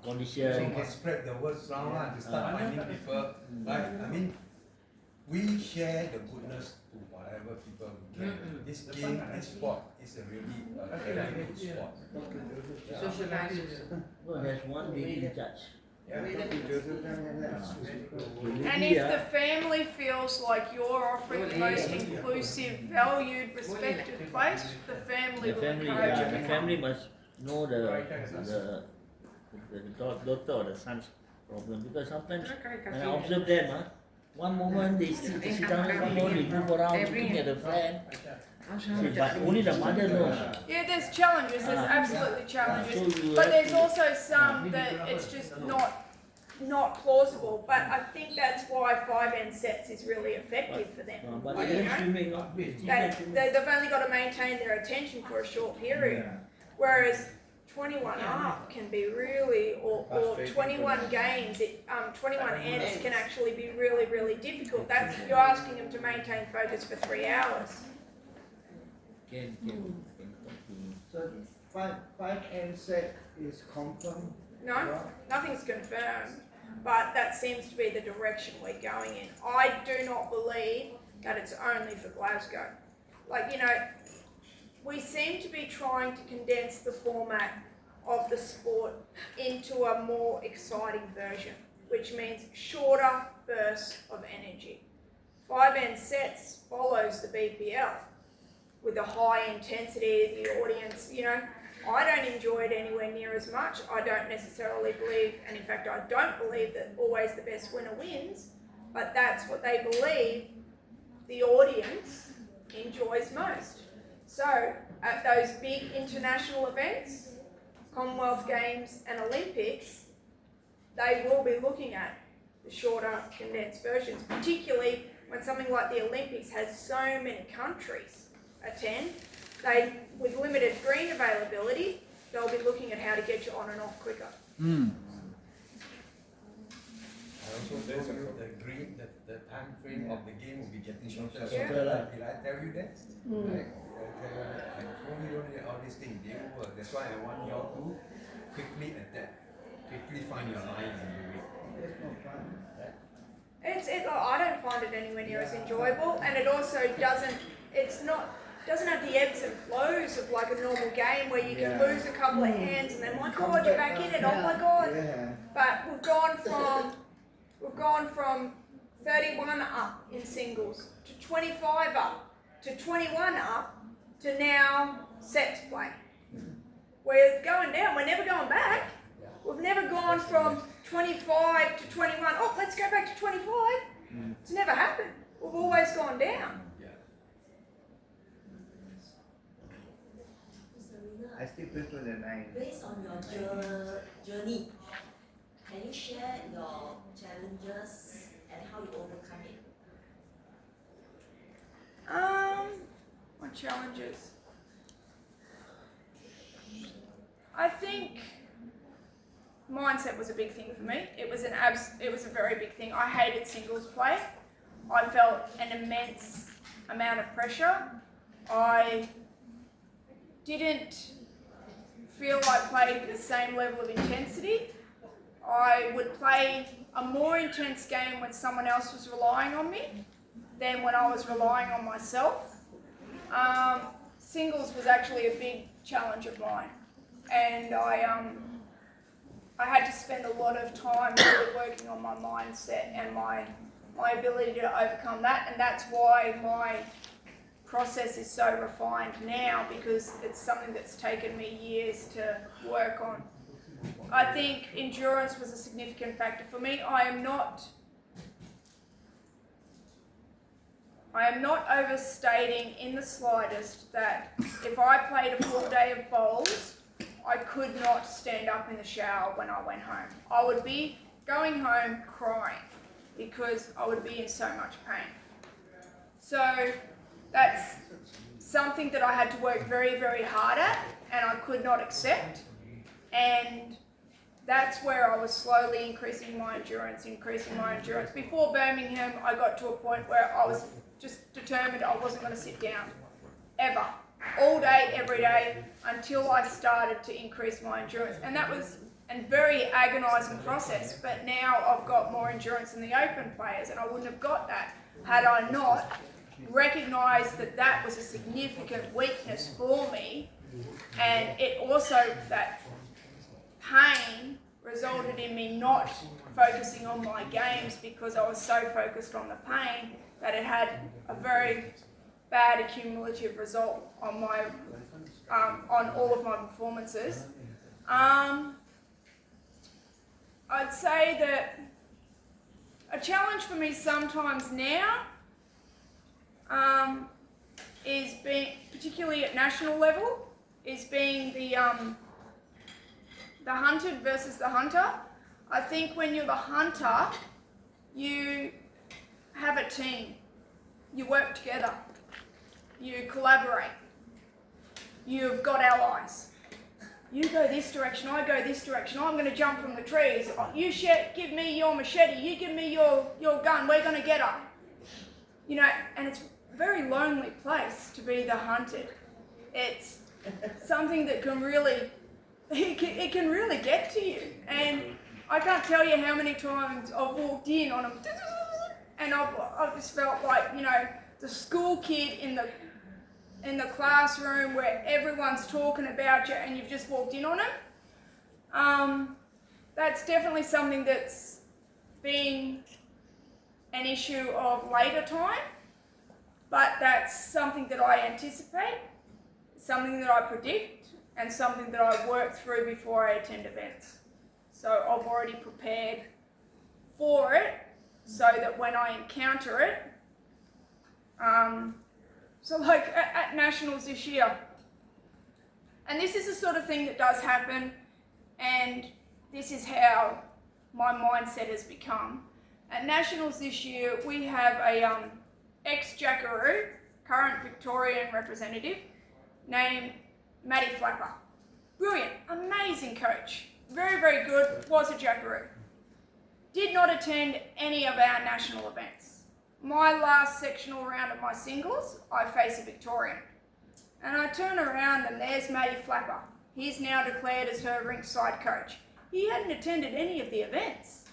So
condition.
must spread the words around to start finding people. Like, I mean, we share the goodness to whatever people we can. This game, this sport is a really very good sport.
Socialize.
Well, there's one lady in charge.
Yeah, talk to Joseph
And if the family feels like you're offering the most inclusive, valued, respected place, the family will encourage you
The
to
family
come.
must know the daughter or the son's problem, because sometimes when I observe them, one moment they sit down, one moment they move around looking at the fan. See, but only the mother knows.
Yeah, there's challenges, there's absolutely
So
challenges.
you
But
have
there's
to-
also some that it's just not plausible. But I think that's why 5N sets is really effective for them.
But
You
even
know?
swimming,
They've only got to maintain their attention for a short period. Whereas 21 up can be really, or 21 games, 21 ends can actually be really, really difficult. That's, you're asking them to maintain focus for 3 hours.
can
So 5N set is confirmed.
No, nothing's confirmed, but that seems to be the direction we're going in. I do not believe that it's only for Glasgow. Like, you know, we seem to be trying to condense the format of the sport into a more exciting version, which means shorter bursts of energy. 5N sets follows the BPL with a high intensity, the audience, you know. I don't enjoy it anywhere near as much. I don't necessarily believe, and in fact I don't believe that always the best winner wins, but that's what they believe the audience enjoys most. So at those big international events, Commonwealth Games and Olympics, they will be looking at the shorter condensed versions, particularly when something like the Olympics has so many countries attend. With limited green availability, they'll be looking at how to get you on and off quicker.
I also told you the time frame of the game will be getting shorter.
Yeah.
Did I tell you that? Right? I told you all these things, they will work. That's why I want you all to quickly adapt, quickly find your lines and do it.
It's not fun.
I don't find it anywhere near as enjoyable, and it also doesn't have the ebbs and flows of like a normal game where you can lose a couple of hands and then my God, you're back in it. Oh my God!
Yeah.
But we've gone from 31 up in singles to 25 up to 21 up to now sets play. We're going down. We're never going back. We've never gone from 25 to 21. Oh, let's go back to 25. It's never happened. We've always gone down.
I still prefer the 9.
Based on your journey, can you share your challenges and how you overcome it?
What challenges? I think mindset was a big thing for me. It was a very big thing. I hated singles play. I felt an immense amount of pressure. I didn't feel I played with the same level of intensity. I would play a more intense game when someone else was relying on me than when I was relying on myself. Singles was actually a big challenge of mine, and I had to spend a lot of time really working on my mindset and my ability to overcome that, and that's why my process is so refined now, because it's something that's taken me years to work on. I think endurance was a significant factor for me. I am not overstating in the slightest that if I played a full day of bowls, I could not stand up in the shower when I went home. I would be going home crying. because I would be in so much pain. So that's something that I had to work very, very hard at, and I could not accept. And that's where I was slowly increasing my endurance. Before Birmingham, I got to a point where I was just determined I wasn't going to sit down, ever. All day, every day, until I started to increase my endurance. And that was a very agonising process, but now I've got more endurance than the open players, and I wouldn't have got that had I not recognised that that was a significant weakness for me. And it also, that pain resulted in me not focusing on my games because I was so focused on the pain that it had a very bad accumulative result on my on all of my performances. I'd say that a challenge for me sometimes now is being, particularly at national level, is being the hunted versus the hunter. I think when you're the hunter, you have a team, you work together, you collaborate, you've got allies. You go this direction, I go this direction, I'm going to jump from the trees, you give me your machete, you give me your gun, we're going to get her. You know, and it's a very lonely place to be the hunted. It's something that can really, it can really get to you. And I can't tell you how many times I've walked in on them, and I've just felt like, you know, the school kid in the classroom where everyone's talking about you and you've just walked in on them. That's definitely something that's been an issue of later time, but that's something that I anticipate, something that I predict, and something that I work through before I attend events. So I've already prepared for it so that when I encounter it, so like at Nationals this year, and this is the sort of thing that does happen, and this is how my mindset has become. At Nationals this year, we have a ex-Jackaroo, current Victorian representative, named Matty Flapper. Brilliant, amazing coach, very, very good, was a Jackaroo. Did not attend any of our national events. My last sectional round of my singles, I face a Victorian. And I turn around and there's Matty Flapper. He's now declared as her rinkside coach. He hadn't attended any of the events,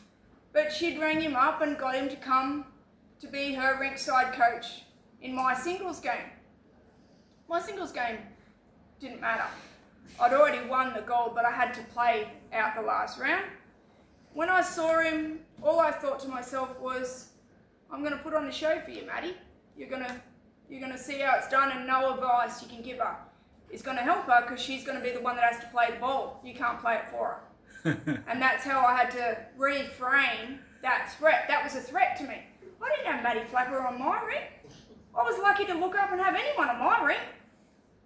but she'd rang him up and got him to come to be her rinkside coach in my singles game. My singles game didn't matter. I'd already won the gold, but I had to play out the last round. When I saw him, all I thought to myself was, I'm going to put on a show for you, Maddie. You're going to see how it's done, and no advice you can give her is going to help her because she's going to be the one that has to play the ball. You can't play it for her. And that's how I had to reframe that threat. That was a threat to me. I didn't have Matty Flapper on my ring. I was lucky to look up and have anyone on my ring.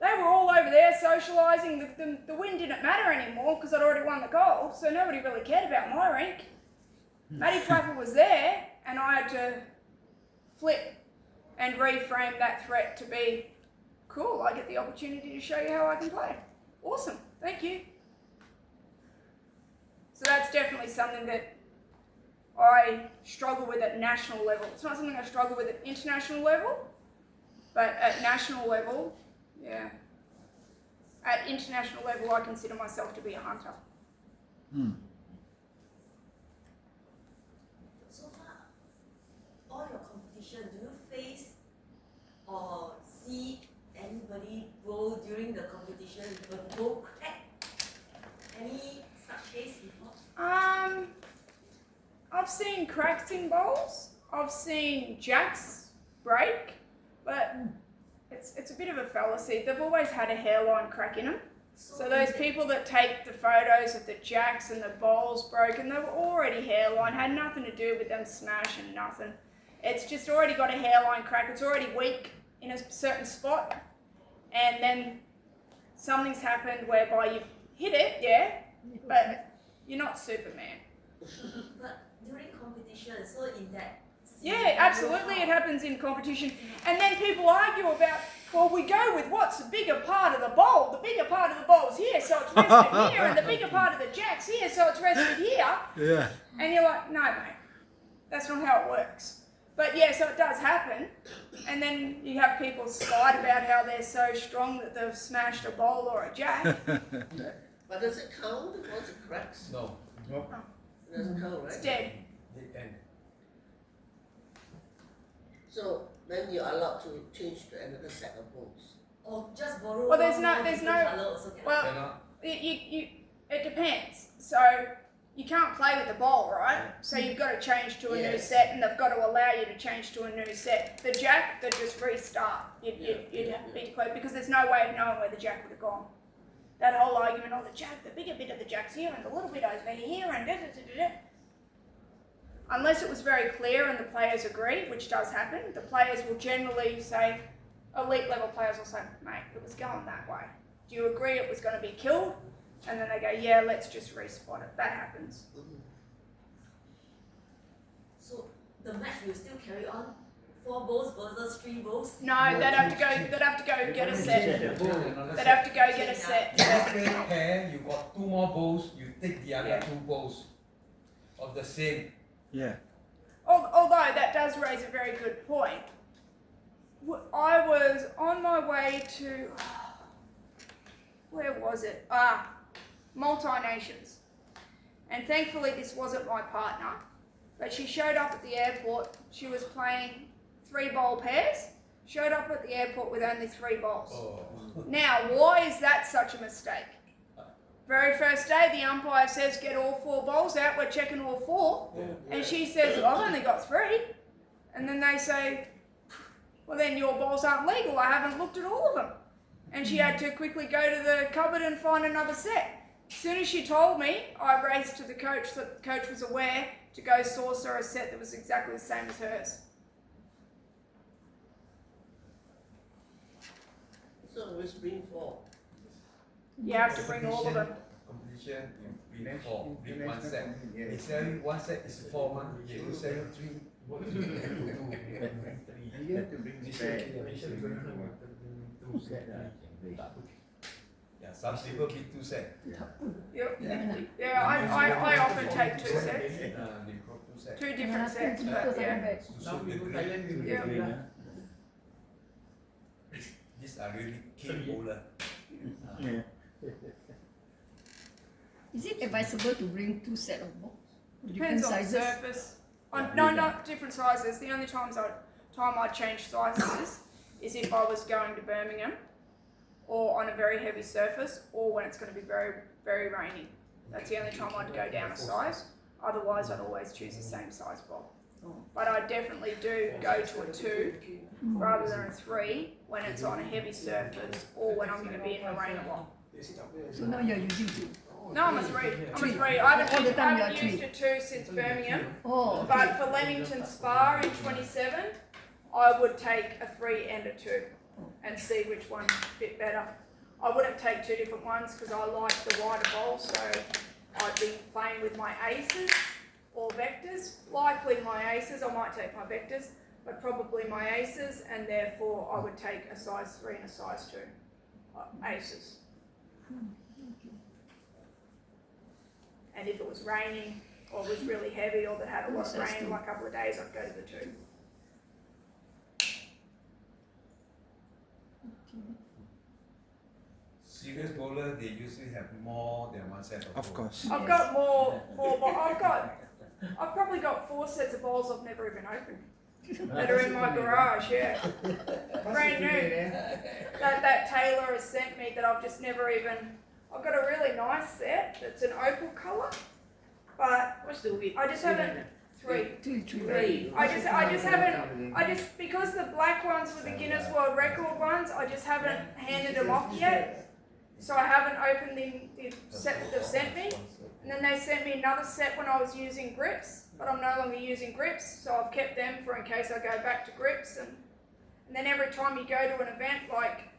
They were all over there socialising. The win didn't matter anymore because I'd already won the gold, so nobody really cared about my rank. Matty Flapper was there, and I had to flip and reframe that threat to be, cool, I get the opportunity to show you how I can play. Awesome, thank you. So that's definitely something that I struggle with at national level. It's not something I struggle with at international level, but at national level, yeah. At international level, I consider myself to be a hunter.
So far, all your competition, do you face or see anybody go during the competition with a bow crack? Any such case before?
I've seen cracks in bowls. I've seen jacks break, but it's a bit of a fallacy. They've always had a hairline crack in them. So those people that take the photos of the jacks and the bowls broken, they were already hairline, had nothing to do with them smashing, nothing. It's just already got a hairline crack. It's already weak in a certain spot, and then something's happened whereby you've hit it, yeah, but you're not Superman.
But during competition, competition. So in that
Yeah, absolutely, it happens in competition. And then people argue about, well, we go with what's the bigger part of the bowl. The bigger part of the bowl's here, so it's rested here, and the bigger part of the jack's here, so it's rested here.
Yeah.
And you're like, no, mate, that's not how it works. But yeah, so it does happen. And then you have people slide about how they're so strong that they've smashed a bowl or a jack.
But does it count once it cracks?
No,
It doesn't count,
It's
right?
dead.
the end.
So then you're allowed to change to another set of bowls.
or just borrow.
Well, there's
one
no-
more
there's
different
no-
colour also cannot.
Well,
Cannot.
it depends. So you can't play with the bowl, right? So you've got to change to a new
Yes.
set, and they've got to allow you to change to a new set. The jack, they just restart. You'd have to be clear because there's no way of knowing where the jack would have gone. That whole argument, oh, the jack, the bigger bit of the jack's here, and the little bit over here, and da da da da da. Unless it was very clear and the players agree, which does happen, the players will generally say, elite level players will say, mate, it was going that way. Do you agree it was going to be killed? And then they go, yeah, let's just respot it. That happens.
So the match will still carry on. 4 bowls versus 3 bowls.
No, they'd have to go get a set. They'd have to go get a set.
If you play pair, you got 2 more bowls, you take the other
Yeah.
2 bowls of the same.
Yeah.
Although that does raise a very good point. I was on my way to, where was it? Multi-Nations. And thankfully this wasn't my partner, but she showed up at the airport. She was playing 3 bowl pairs, showed up at the airport with only 3 bowls.
Oh.
Now, why is that such a mistake? Very first day, the umpire says, get all 4 bowls out, we're checking all 4. And she says, I've only got 3. And then they say, well then your bowls aren't legal, I haven't looked at all of them. And she had to quickly go to the cupboard and find another set. As soon as she told me, I raced to the coach so that the coach was aware to go source her a set that was exactly the same as hers.
So always bring 4.
You have to bring all of them.
Competition, you bring 4, bring 1
International
set.
competition,
They
yes.
sell you 1 set is 4 months, they will sell you 3.
And you have to bring spare.
Yeah, some people bring 2 sets.
Yep. Yeah, I often take 2 sets.
They got 2 sets.
2 different sets, but yeah.
To suit the grip.
Yeah.
These are really king bowler.
Yeah.
Is it advisable to bring 2 sets of balls?
Depends on the
sizes?
surface. No, not different sizes. The only time I'd change sizes is if I was going to Birmingham or on a very heavy surface or when it's going to be very, very rainy. That's the only time I'd go down a size. Otherwise, I'd always choose the same size ball. But I definitely do go to a 2 rather than a 3 when it's on a heavy surface or when I'm going to be in the rain a lot.
So now you're using 2.
No, I'm a 3. I'm a 3. I
All the time
haven't
you're
used a 2 since Birmingham.
Oh, okay.
But for Leamington Spa in 27, I would take a 3 and a 2 and see which one fit better. I wouldn't take 2 different ones because I like the wider bowl, so I'd be playing with my aces or vectors. Likely my aces, I might take my vectors, but probably my aces, and therefore I would take a size 3 and a size 2. Aces. And if it was raining or was really heavy or that had a lot of rain, like a couple of days, I'd go to the 2.
Serious bowler, they usually have more than 1 set of
Of
bowls.
course.
I've got more I've probably got 4 sets of bowls I've never even opened that are in my garage, yeah. Brand new. That Taylor has sent me that I've just never even, I've got a really nice set that's an opal colour, but
What's the weight?
I just haven't, 3.
2, 3.
3.
I just haven't, because the black ones were the Guinness World Record ones, I just haven't handed them off yet. So I haven't opened the set that they've sent me. And then they sent me another set when I was using grips, but I'm no longer using grips, so I've kept them for in case I go back to grips. And then every time you go to an event like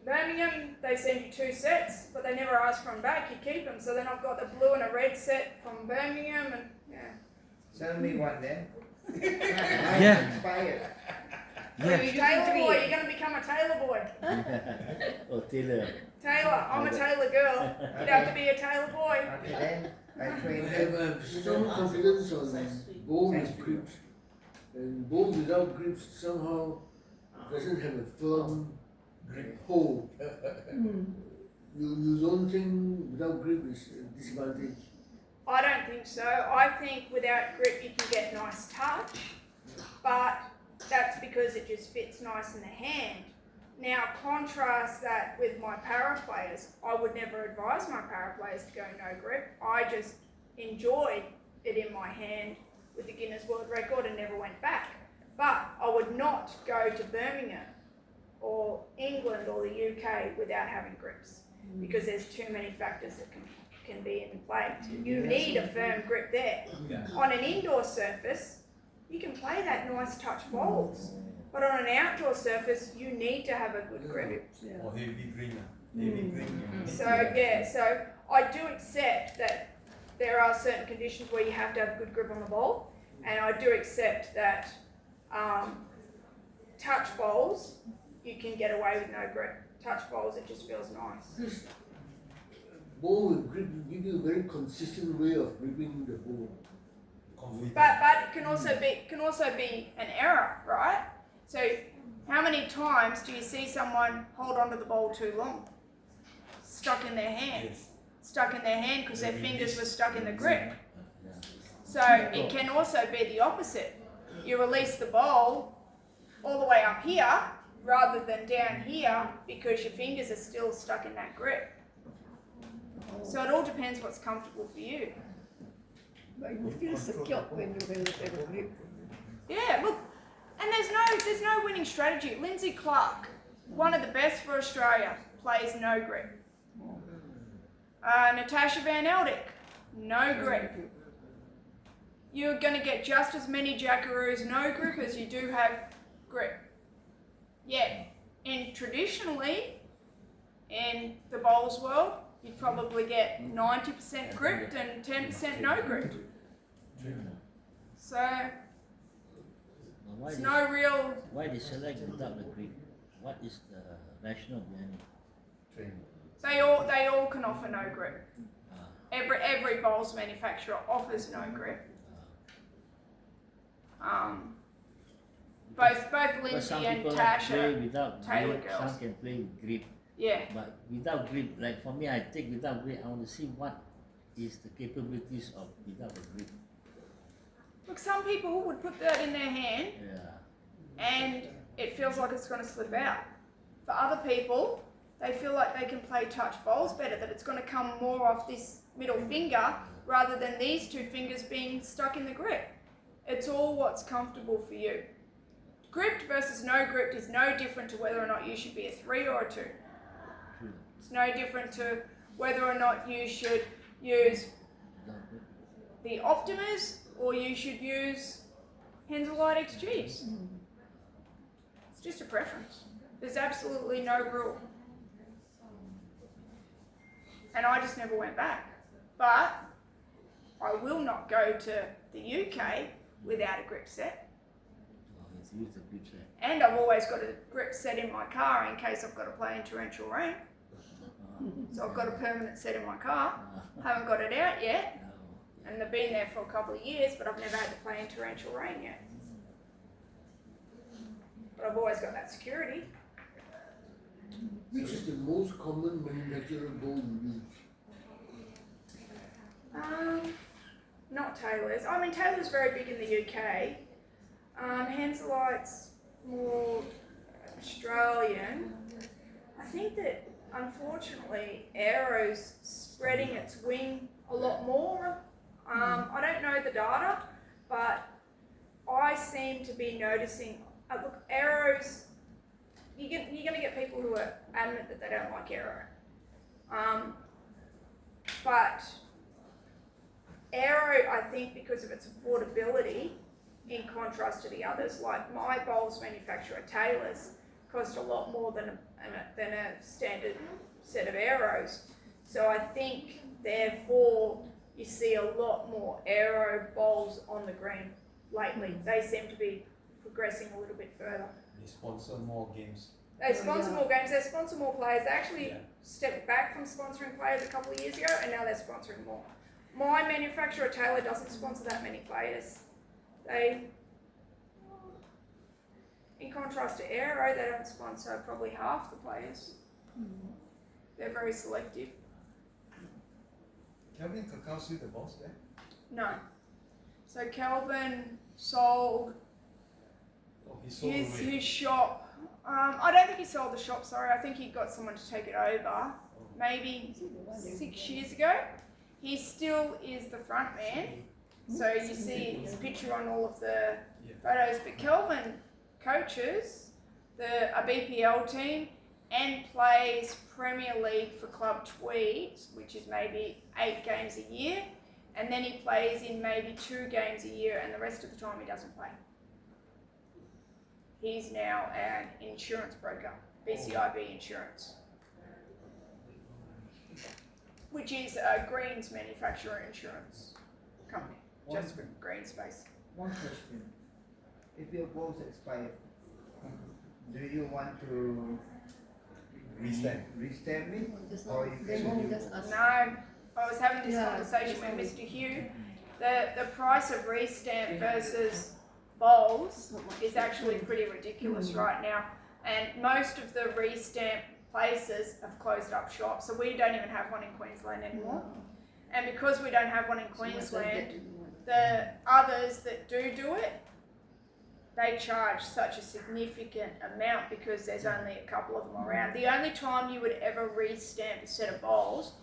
Birmingham, they send you 2 sets, but they never ask for them back. You keep them. So then I've got the blue and a red set from Birmingham, and yeah.
Send me one then.
Yeah.
Expired.
Are you Taylor boy? You're going to become a Taylor boy.
Oh, Taylor.
Taylor, I'm a Taylor girl. You'd have to be a Taylor boy.
Okay, then I train
I have
them.
strong confidence on bowl with grips. And bowl without grips somehow doesn't have a firm hold. You don't think without grip is a disadvantage?
I don't think so. I think without grip you can get nice touch, but that's because it just fits nice in the hand. Now contrast that with my para players. I would never advise my para players to go no grip. I just enjoyed it in my hand with the Guinness World Record and never went back. But I would not go to Birmingham or England or the UK without having grips, because there's too many factors that can be in play. You need a firm grip there. On an indoor surface, you can play that nice touch bowls, but on an outdoor surface, you need to have a good grip.
Or heavy green. Heavy green.
So yeah, so I do accept that there are certain conditions where you have to have good grip on the ball, and I do accept that touch bowls, you can get away with no grip. Touch bowls, it just feels nice.
This bowl with grip will give you a very consistent way of gripping the bowl.
But it can also be an error, right? So how many times do you see someone hold onto the ball too long? Stuck in their hand.
Yes.
Stuck in their hand because their fingers were stuck in the grip. So it can also be the opposite. You release the ball all the way up here rather than down here because your fingers are still stuck in that grip. So it all depends what's comfortable for you.
But you feel secure when you wear the grip.
Yeah, look, and there's no winning strategy. Lindsay Clark, one of the best for Australia, plays no grip. Natasha Van Eldick, no grip. You're going to get just as many jackaroos no grip as you do have grip. Yeah, and traditionally, in the bowls world, you'd probably get 90% gripped and 10% no gripped. So,
Why
it's
they-
no real...
Why they select without the grip? What is the rationale behind it?
They all can offer no grip. Every bowls manufacturer offers no grip. Both
But
Lindsay
some
and
people
Tash
play
are
without
Taylor
grip,
girls.
some can play with grip.
Yeah.
But without grip, like for me, I take without grip, I want to see what is the capabilities of without the grip.
Look, some people would put that in their hand
Yeah.
and it feels like it's going to slip out. For other people, they feel like they can play touch bowls better, that it's going to come more off this middle finger rather than these two fingers being stuck in the grip. It's all what's comfortable for you. Gripped versus no gripped is no different to whether or not you should be a 3 or a 2. It's no different to whether or not you should use
Without grip.
the Optimas or you should use Henselite XGs. It's just a preference. There's absolutely no rule. And I just never went back. But I will not go to the UK without a grip set.
Oh, yes, use the grip set.
And I've always got a grip set in my car in case I've got to play in torrential rain. So I've got a permanent set in my car. Haven't got it out yet. And they've been there for a couple of years, but I've never had to play in torrential rain yet. But I've always got that security.
Which is the most common manufacturer bowl you use?
Not Taylor's. I mean, Taylor's very big in the UK. Henselite's more Australian. I think that, unfortunately, Aero's spreading its wing a lot more. I don't know the data, but I seem to be noticing, look, Aero's, you're going to get people who are adamant that they don't like Aero. But Aero, I think, because of its affordability, in contrast to the others, like my bowls manufacturer, Taylor's, cost a lot more than a standard set of arrows. So I think, therefore, you see a lot more aero bowls on the green lately. They seem to be progressing a little bit further.
They sponsor more games.
They sponsor more games, they sponsor more players. They actually stepped back from sponsoring players a couple of years ago, and now they're sponsoring more. My manufacturer, Taylor, doesn't sponsor that many players. They, in contrast to Aero, they don't sponsor probably half the players. They're very selective.
Kelvin Kakao still the boss there?
No. So Kelvin sold
Oh, he sold away.
his shop. I don't think he sold the shop, sorry. I think he got someone to take it over maybe 6 years ago. He still is the front man. So you see his picture on all of the photos. But Kelvin coaches a BPL team and plays Premier League for Club Tweed, which is maybe 8 games a year. And then he plays in maybe 2 games a year, and the rest of the time he doesn't play. He's now an insurance broker, BCIB Insurance, which is a greens manufacturer insurance company, just for green space.
One question. If your balls expire, do you want to restamp it? Or you can
No, I was having this conversation with Mr. Hugh. The price of restamp versus bowls is actually pretty ridiculous right now, and most of the restamp places have closed up shop, so we don't even have one in Queensland anymore. And because we don't have one in Queensland, the others that do it, they charge such a significant amount because there's only a couple of them around. The only time you would ever restamp a set of bowls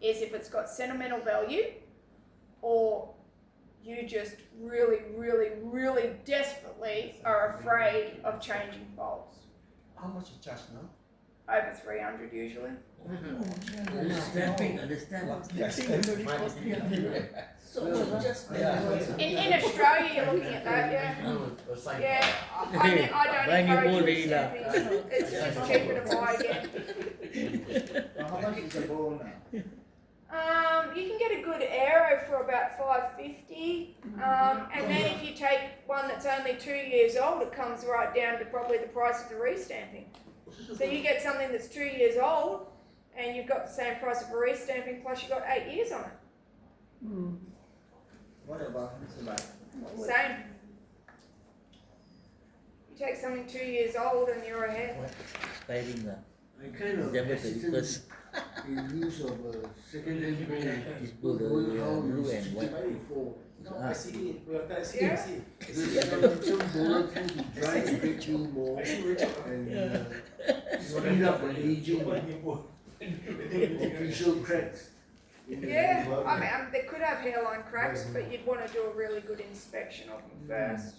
is if it's got sentimental value, or you just really, really, really desperately are afraid of changing bowls.
How much you charge now?
Over 300 usually.
Understand.
So just
In Australia, you're looking at that, yeah. Yeah, I mean, I don't encourage restamping. It's just cheaper to buy again.
how much is the bowl now?
You can get a good Aero for about $550, and then if you take one that's only 2 years old, it comes right down to probably the price of the restamping. So you get something that's 2 years old, and you've got the same price of a restamping, plus you've got 8 years on it.
What about Mr. Bhatt?
Same. You take something 2 years old and you're ahead.
Expiring lah.
I kind of
December
hesitant
31st.
in use of a second-hand
This
ball,
blue,
knowing how
blue
you
and
stitch
white.
it before.
No, I see it. We have I see
Yeah.
I see.
Because some bowler tend to dry and break you more
I see Rachel.
and speed up the aging of facial cracks.
Yeah, I mean, they could have hairline cracks, but you'd want to do a really good inspection of them first.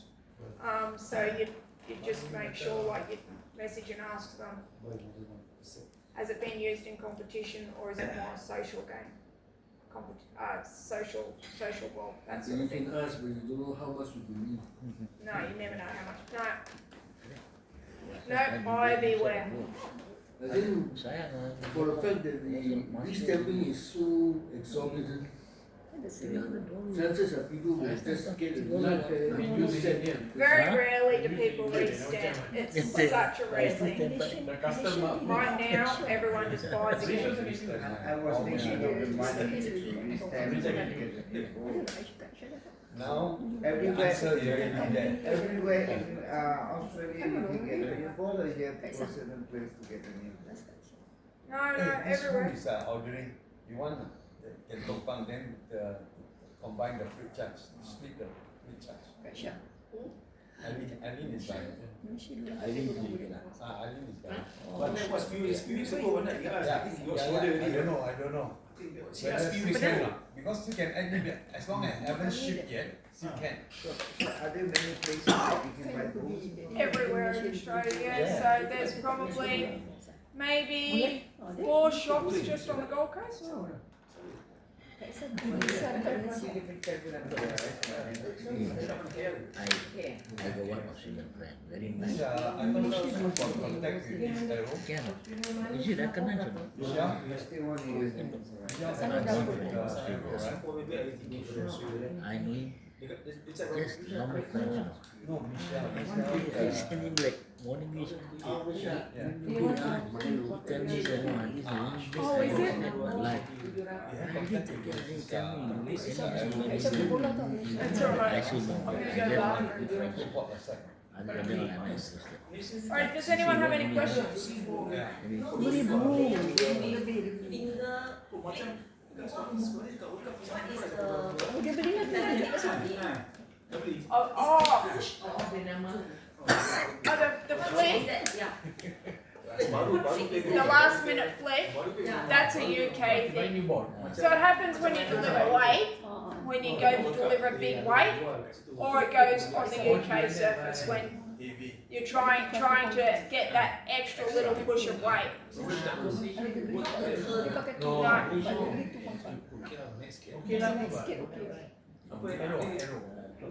So you'd just make sure, like, you'd message and ask them, has it been used in competition, or is it more a social game? Social ball, that sort
You
of thing.
can ask, but you don't know how much you believe.
No, you never know how much. No, buyer beware.
I think
Sayang lah.
for the fact that the restamping is so exorbitant, chances are people will just get a new set.
Very rarely do people restamp. It's such a rare thing. Right now, everyone just buys again.
I was thinking of the money to restamp and get a new bowl.
Now,
Everywhere,
answer you already there.
everywhere in Australia you can get a new ball, or you have to go to certain place to get a new.
No,
Hey, this
everywhere.
food is ordering. You want can tumpang then combine the fruit charge, split the fruit charge. Eileen is buying. Eileen is buying.
But that was few weeks ago, wasn't it?
Yeah,
I think he was
yeah,
ordered
I
already.
don't know.
She asked few weeks
Whether
ago.
because you can as long as haven't shipped yet, still can.
So are there many places that you can buy bowls?
Everywhere in Australia. So there's probably maybe 4 shops just on the Gold Coast.
Kat San tulisan kat nasi.
I got one Australian friend, very nice.
Yeah, I don't know what contact with this arrow.
Can is it recognized or not?
Yeah.
You still want to use it.
I know him.
It's a
Just normal friends, you know.
No, Michelle.
I send him like morning wish. He tell me that
Oh, is it?
Like, he tell me,
That's alright.
I say no, I just want good friends. Other than that, I'm not interested.
Alright, does anyone have any questions?
Yeah.
Boleh boom.
Finger
Oh, dia beli lagi kat sini.
Oh, the flick,
yeah.
the last minute flick, that's a UK thing. So it happens when you deliver weight, when you go to deliver a big weight, or it goes on the UK surface when you're trying to get that extra little push of weight. No.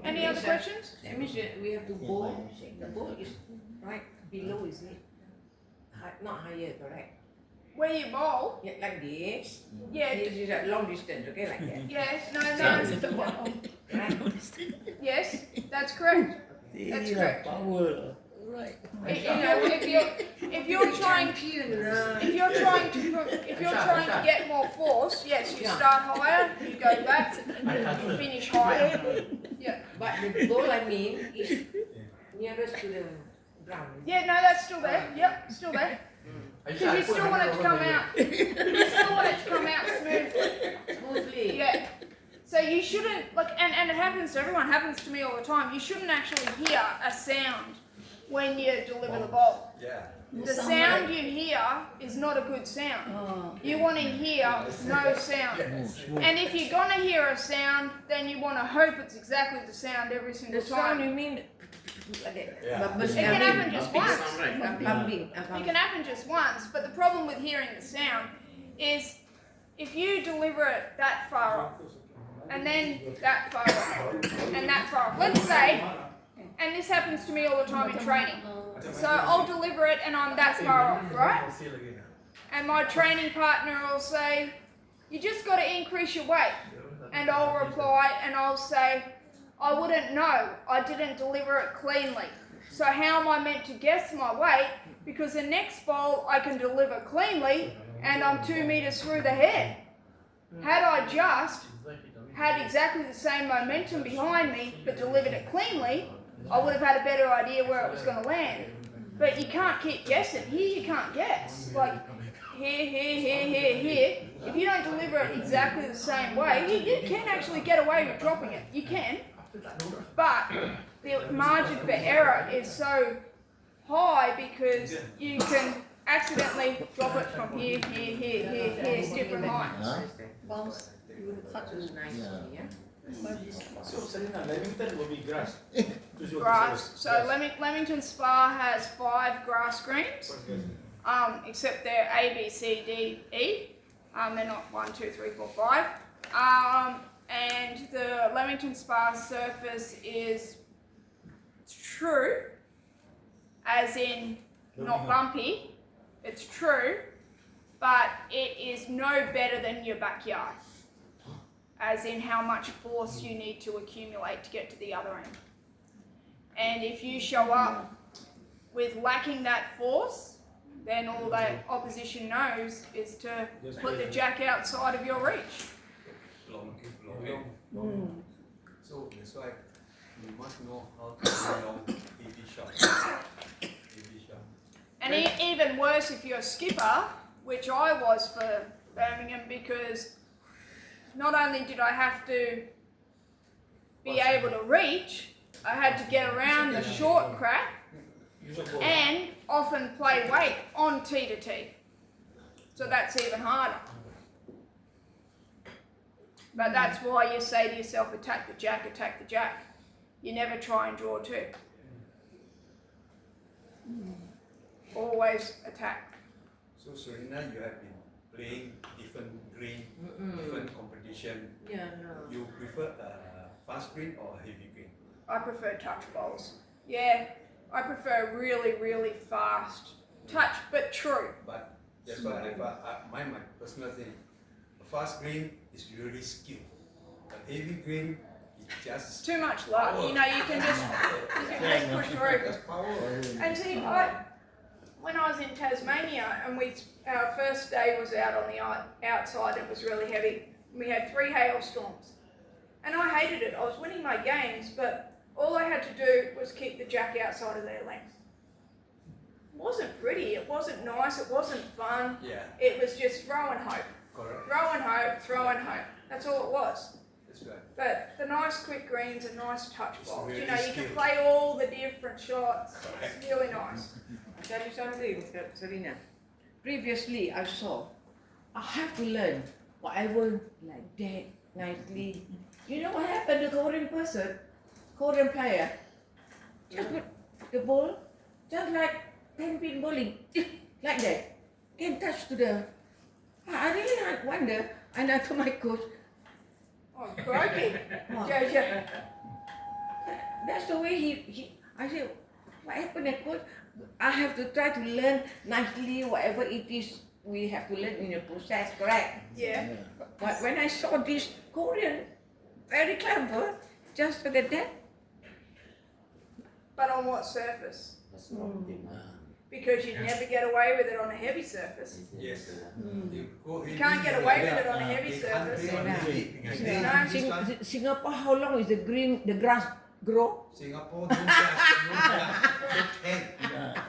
Any other questions?
That means we have to bowl. The bowl is right below, is it? Not higher, correct?
Where you bowl?
Yeah, like this.
Yeah.
This is at long distance, okay, like that.
Yes. No.
Right?
Yes. That's correct. That's correct.
Power. Right.
If you're trying to get more force, yes, you start higher, you go back, you finish higher. Yeah.
But the goal, I mean, is nearest to the ground.
Yeah, no, that's still there. Yep, still there. Because you still want it to come out. You still want it to come out
Smoothly.
Yeah. So you shouldn't and it happens to everyone. Happens to me all the time. You shouldn't actually hear a sound when you deliver the bowl.
Yeah.
The sound you hear is not a good sound. You want to hear no sound. And if you're going to hear a sound, then you want to hope it's exactly the sound every single
The sound,
time.
you mean like that?
Yeah.
It can happen just once.
Pumping.
It can happen just once, but the problem with hearing the sound is if you deliver it that far off, and then that far off, and that far off. Let's say, and this happens to me all the time in training. So I'll deliver it and I'm that far off, right? And my training partner will say, you just got to increase your weight. And I'll reply and I'll say, I wouldn't know. I didn't deliver it cleanly. So how am I meant to guess my weight? Because the next bowl I can deliver cleanly and I'm 2 meters through the head. Had I just had exactly the same momentum behind me but delivered it cleanly, I would have had a better idea where it was going to land. But you can't keep guessing. Here you can't guess. Like here. If you don't deliver it exactly the same way, you can actually get away with dropping it. You can. But the margin for error is so high because you can accidentally drop it from here, different heights.
Bounce. You will cut it.
Yeah.
So Selena, Leamington will be grass.
Grass. So Leamington Spa has 5 grass greens. Except they're A, B, C, D, E. They're not 1, 2, 3, 4, 5. And the Leamington Spa surface is true, as in not bumpy. It's true, but it is no better than your backyard, as in how much force you need to accumulate to get to the other end. And if you show up with lacking that force, then all that opposition knows is to put the jack outside of your reach.
So that's why you must know how to do long baby shot. And
even worse if you're a skipper, which I was for Birmingham, because not only did I have to be able to reach, I had to get around the short crack and often play weight on T to T. So that's even harder. But that's why you say to yourself, attack the jack, attack the jack. You never try and draw 2. Always attack.
So Serena, you have been playing different green, different competition.
Yeah, no.
You prefer a fast green or a heavy green?
I prefer touch bowls. Yeah, I prefer really, really fast touch, but true.
But that's why my personal thing, a fast green is really skill. A heavy green is just
Too much luck.
power.
You know, you can just push through.
Just power.
And see, when I was in Tasmania and our first day was out on the outside, it was really heavy. We had 3 hailstorms. And I hated it. I was winning my games, but all I had to do was keep the jack outside of their length. It wasn't pretty, it wasn't nice, it wasn't fun.
Yeah,
It was just throw and hope.
correct.
Throw and hope, throw and hope. That's all it was.
That's right.
But the nice quick greens and nice touch
It's
balls.
really
You know, you can
skilled.
play all the different shots.
Correct.
It's really nice.
I tell you something, Serena. Previously, I saw, I have to learn whatever like that, nicely. You know what happened? The Korean person, Korean player, just put the ball, just like 10-pin bowling, like that. Can touch to the. I really had wonder, and I told my coach,
Oh, crikey.
oh,
Yeah.
that's the way he. I said, what happened, coach? I have to try to learn nicely, whatever it is. We have to learn in the process, correct?
Yeah.
But when I saw this Korean, very clever, just like that.
But on what surface?
That's one thing.
Because you'd never get away with it on a heavy surface.
Yes.
You can't get away with it on a heavy surface.
Singapore, how long is the grass grow?
Singapore no grass,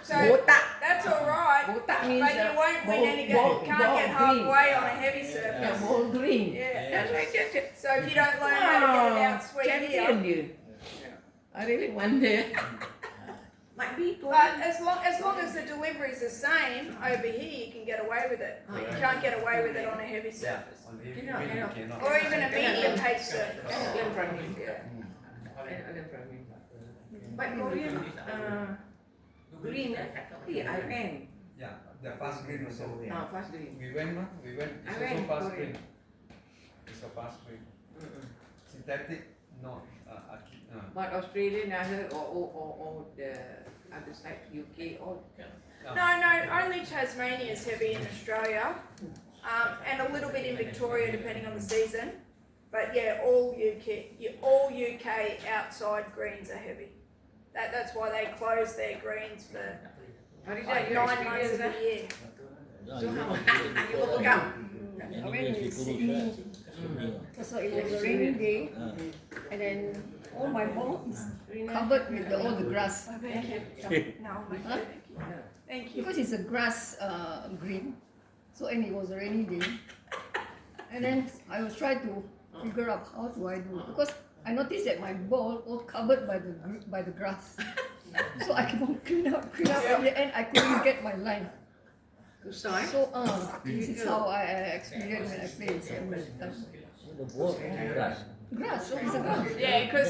So
Botak.
that's all right.
Botak means
But you won't win any game. You can't get halfway on a heavy surface.
Ball green.
Yeah.
That's right. That's it.
So if you don't learn how to get it out sweet
Champion
here.
you. I really wonder. Might be.
But as long as the delivery is the same over here, you can get away with it. But you can't get away with it on a heavy surface.
On heavy
You know,
green
you know.
you cannot.
Or even a medium pace surface.
Learn from him.
Yeah.
Learn from him. But Korean, green, I ran.
Yeah, the fast green also.
Fast green.
We went. It's
I
also
went
fast
Korea.
green. It's a fast green. Synthetic, no.
But Australian, I heard, or the other side, UK, or
No, only Tasmania is heavy in Australia, and a little bit in Victoria depending on the season. But yeah, all UK outside greens are heavy. That's why they close their greens for like 9 months of the year.
So how you overcome?
I went in Sydney. So it was a rainy day, and then all my ball is covered with all the grass.
Oh, thank you. No,
Huh?
thank you.
Because it's a grass green, so and it was a rainy day. And then I was trying to figure out how do I do, because I noticed that my ball was covered by the grass. So I keep on clean up, and in the end I couldn't get my line. So this is how I experienced when I played.
The ball on grass.
Grass, so it's a grass.
Yeah, because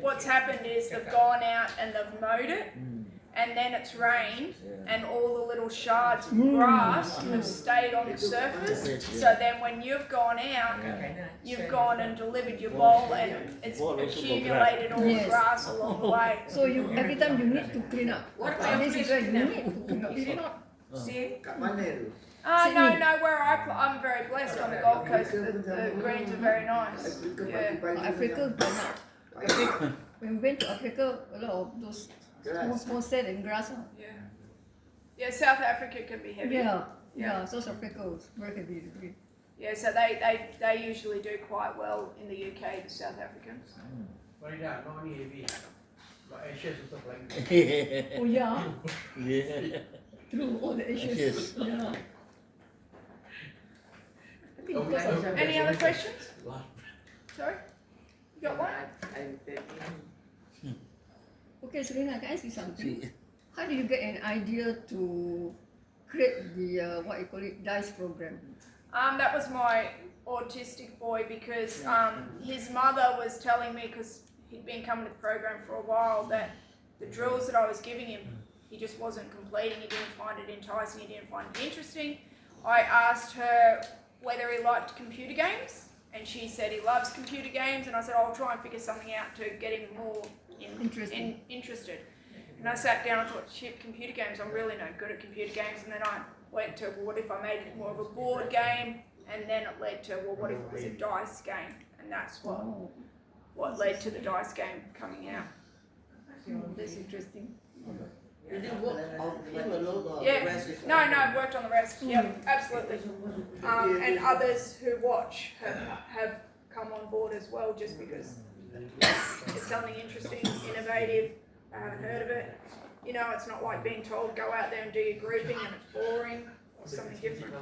what's happened is they've gone out and they've mowed it, and then it's rained, and all the little shards of grass have stayed on the surface. So then when you've gone out, you've gone and delivered your bowl, and it's accumulated all the grass along the way.
So you every time you need to clean up.
What
And
about
this is where you
clean up?
need to clean up. Is it not?
See?
Kat mana tu?
No, where I'm very blessed on the Gold Coast. The greens are very nice. Yeah.
Africa, Africa. When we went to Africa, a lot of those small sand and grass.
Yeah, South Africa can be heavy.
Yeah, South Africa was very heavy. The green.
Yeah, so they usually do quite well in the UK, the South Africans.
Farida, not only heavy, but ashes also flying.
Oh yeah,
Yeah.
true. All the ashes.
Ashes.
Yeah. I think because of
Any other questions? Sorry? You got one?
Okay, Serena, can I ask you something? How do you get an idea to create the what you call it dice program?
That was my autistic boy because his mother was telling me, because he'd been coming to the program for a while, that the drills that I was giving him, he just wasn't completing. He didn't find it enticing. He didn't find it interesting. I asked her whether he liked computer games, and she said he loves computer games, and I said I'll try and figure something out to get him more interested. And I sat down and thought, shit, computer games, I'm really no good at computer games. And then I went to, well, what if I made it more of a board game? And then it led to, well, what if it was a dice game? And that's what led to the dice game coming out.
That's interesting.
You didn't work on him alone or the
Yeah,
rest is
no, I've worked on the rest. Yep, absolutely. And others who watch have come on board as well, just because it's something interesting, innovative. I haven't heard of it. You know, it's not like being told go out there and do your grouping and it's boring. It's something different.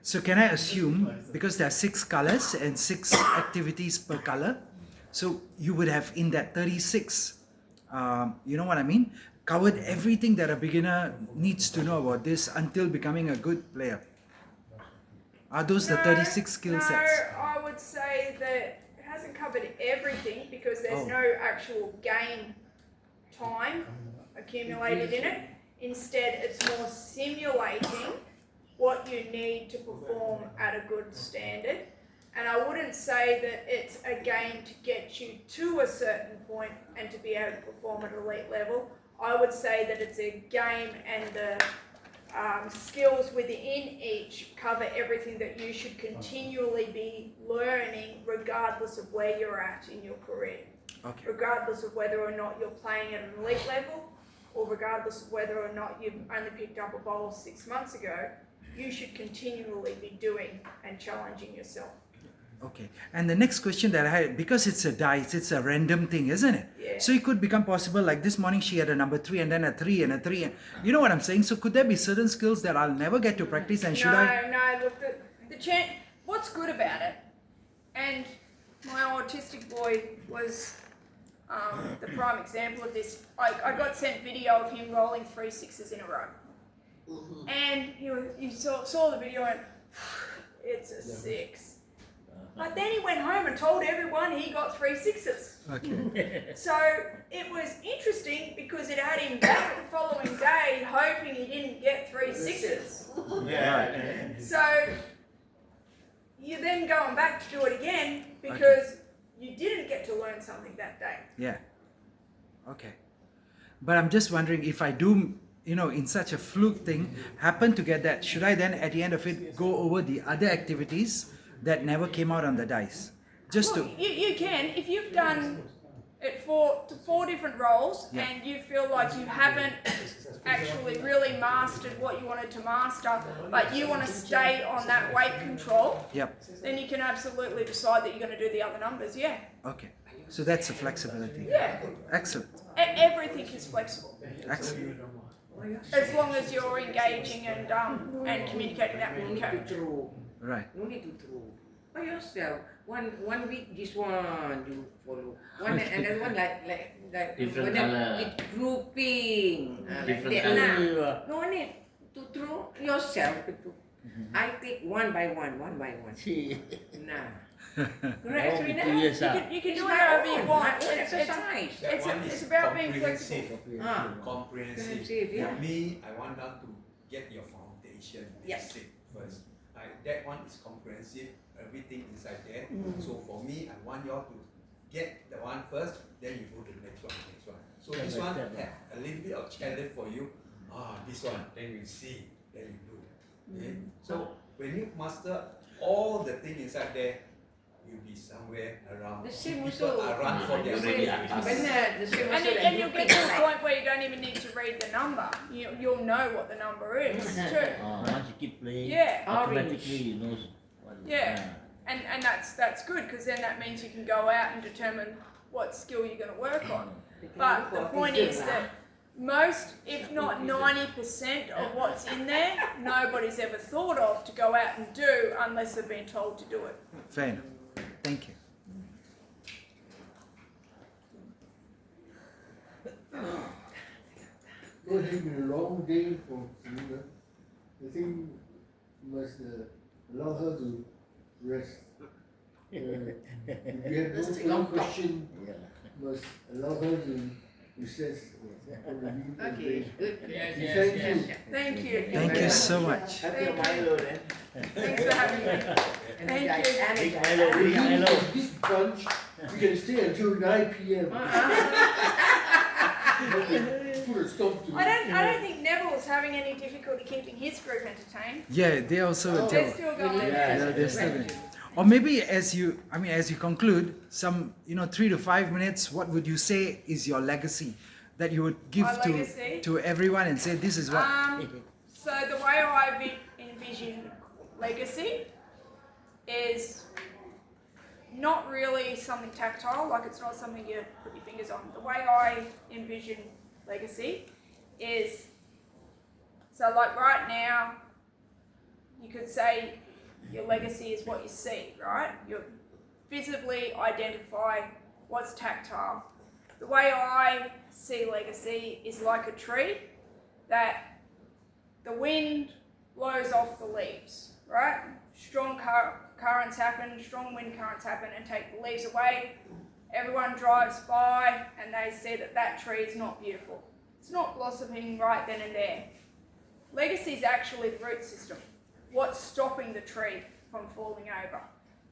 So can I assume, because there are 6 colors and 6 activities per color, so you would have in that 36, you know what I mean, covered everything that a beginner needs to know about this until becoming a good player? Are those the 36 skill sets?
No, I would say that it hasn't covered everything because there's no actual game time accumulated in it. Instead, it's more simulating what you need to perform at a good standard. And I wouldn't say that it's a game to get you to a certain point and to be able to perform at elite level. I would say that it's a game and the skills within each cover everything that you should continually be learning regardless of where you're at in your career.
Okay.
Regardless of whether or not you're playing at an elite level or regardless of whether or not you've only picked up a bowl 6 months ago, you should continually be doing and challenging yourself.
Okay. And the next question that I had, because it's a dice, it's a random thing, isn't it?
Yeah.
So it could become possible, like this morning she had a number 3 and then a 3 and a 3. And, you know what I'm saying? So could there be certain skills that I'll never get to practice and should I?
No, look, what's good about it, and my autistic boy was the prime example of this. I got sent video of him rolling 3 6s in a row. And he saw the video and it's a 6. But then he went home and told everyone he got 3 6s.
Okay.
So it was interesting because it had him back the following day hoping he didn't get 3 6s.
Yeah.
So you're then going back to do it again because you didn't get to learn something that day.
Yeah. Okay. But I'm just wondering if I do, you know, in such a fluke thing, happen to get that, should I then at the end of it go over the other activities that never came out on the dice? Just
Well, you can, if you've done it for 4 different roles and you feel like you haven't actually really mastered what you wanted to master, but you want to stay on that weight control, then you can absolutely decide that you're going to do the other numbers,
Okay. So that's a flexibility.
Yeah.
Excellent.
Everything is flexible.
Excellent.
As long as you're engaging and communicating that with your coach.
Right.
No need to throw. By yourself. One week this one you follow. Another one like
Different
whether
colour.
with grouping.
Different
like
colour.
that. No need to throw yourself. I take one by one. Nah. Correct, Rina?
You can do whatever you want.
Exercise.
It's about being flexible.
Comprehensive.
Yeah.
For me, I want them to get your foundation basic first. That one is comprehensive, everything inside there. So for me, I want you all to get the one first, then you go to the next one. So this one had a little bit of challenge for you. This one, then you see, then you do. Okay? So when you master all the thing inside there, you'll be somewhere around.
The same
People
also.
are run for their
Already
money.
The same also like
And you'll get to a
grouping,
point where you don't even need to read the number. You'll know what the number is too.
Once you keep playing,
Yeah.
automatically you know what.
Yeah. And that's good because then that means you can go out and determine what skill you're going to work on. But the point is that most, if not 90% of what's in there, nobody's ever thought of to go out and do unless they've been told to do it.
Fair enough. Thank you.
So it has been a long day for Selena. I think you must allow her to rest. If you have no further question, must allow her to recess already.
Okay, good.
Yes,
Thank
yes,
you.
yes, yes.
Thank you.
Thank you so much.
Happy
Thank you.
Milo then.
Thanks for having me. Thank you.
Big Milo, big
Really,
Milo.
this bunch, you can stay until 9 p.m. Put a stop to
I
it.
don't think Neville's having any difficulty keeping his group entertained.
Yeah, they also
They're still going.
yeah, they're still going. Or maybe as you, I mean, as you conclude, some 3 to 5 minutes, what would you say is your legacy that you would give
My legacy?
to everyone and say this is what?
So the way I envision legacy is not really something tactile, like it's not something you put your fingers on. The way I envision legacy is, so like right now, you could say your legacy is what you see, right? You visibly identify what's tactile. The way I see legacy is like a tree that the wind blows off the leaves, right? Strong currents happen, strong wind currents happen and take the leaves away. Everyone drives by and they see that that tree is not beautiful. It's not blossoming right then and there. Legacy is actually the root system. What's stopping the tree from falling over?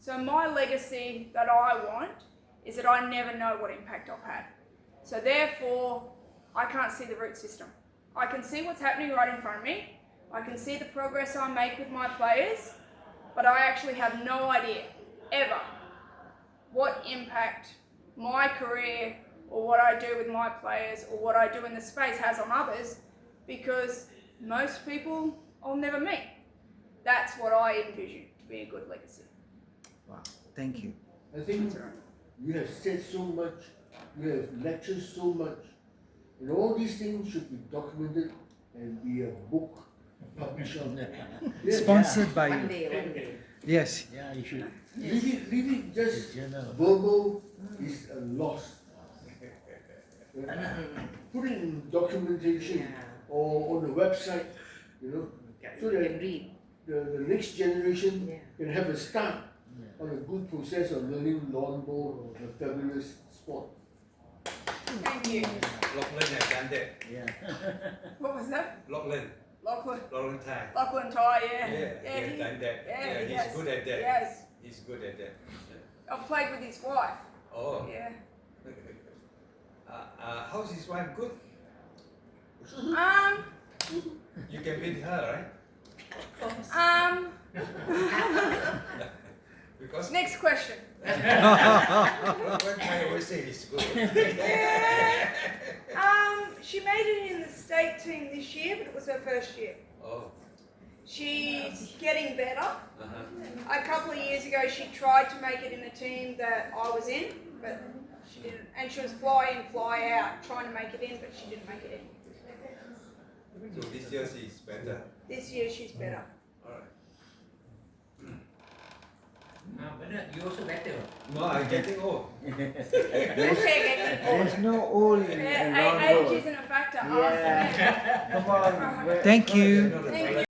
So my legacy that I want is that I never know what impact I've had. So therefore, I can't see the root system. I can see what's happening right in front of me. I can see the progress I make with my players, but I actually have no idea, ever, what impact my career or what I do with my players or what I do in the space has on others, because most people I'll never meet. That's what I envision to be a good legacy.
Wow, thank you.
I think you have said so much, you have lectured so much, and all these things should be documented and be a book published on that. Yes.
Sponsored by
One
you.
day, one day.
Yes.
Yeah, you should.
Leave it just
The journal.
verbal is a loss. Put it in documentation
Yeah.
or on the website, so
You
that
can read.
the next generation
Yeah.
can have a start on a good process of learning lawn ball, a fabulous sport.
Thank you.
Lachlan has done that.
Yeah.
What was that?
Lachlan Thai.
Lachlan Ty,
Yeah,
yeah.
he has done that. Yeah, he's
yes.
good at that.
Yes.
He's good at that.
I've played with his wife.
Oh.
Yeah.
How's his wife good?
Um,
You can beat her, right? Because
next question.
when I always say he's good.
She made it in the state team this year, but it was her first year.
Oh.
She's getting better.
Uh-huh.
A couple of years ago, she tried to make it in the team that I was in, but she didn't. And she was fly in, fly out, trying to make it in, but she didn't make it in.
So this year she's better.
This year, she's better.
Alright.
Bernard, you also better.
No, I'm getting old.
There's no old in
Age
lawn ball.
isn't a factor.
Yeah. Come on.
Thank you.
Another
Thank you.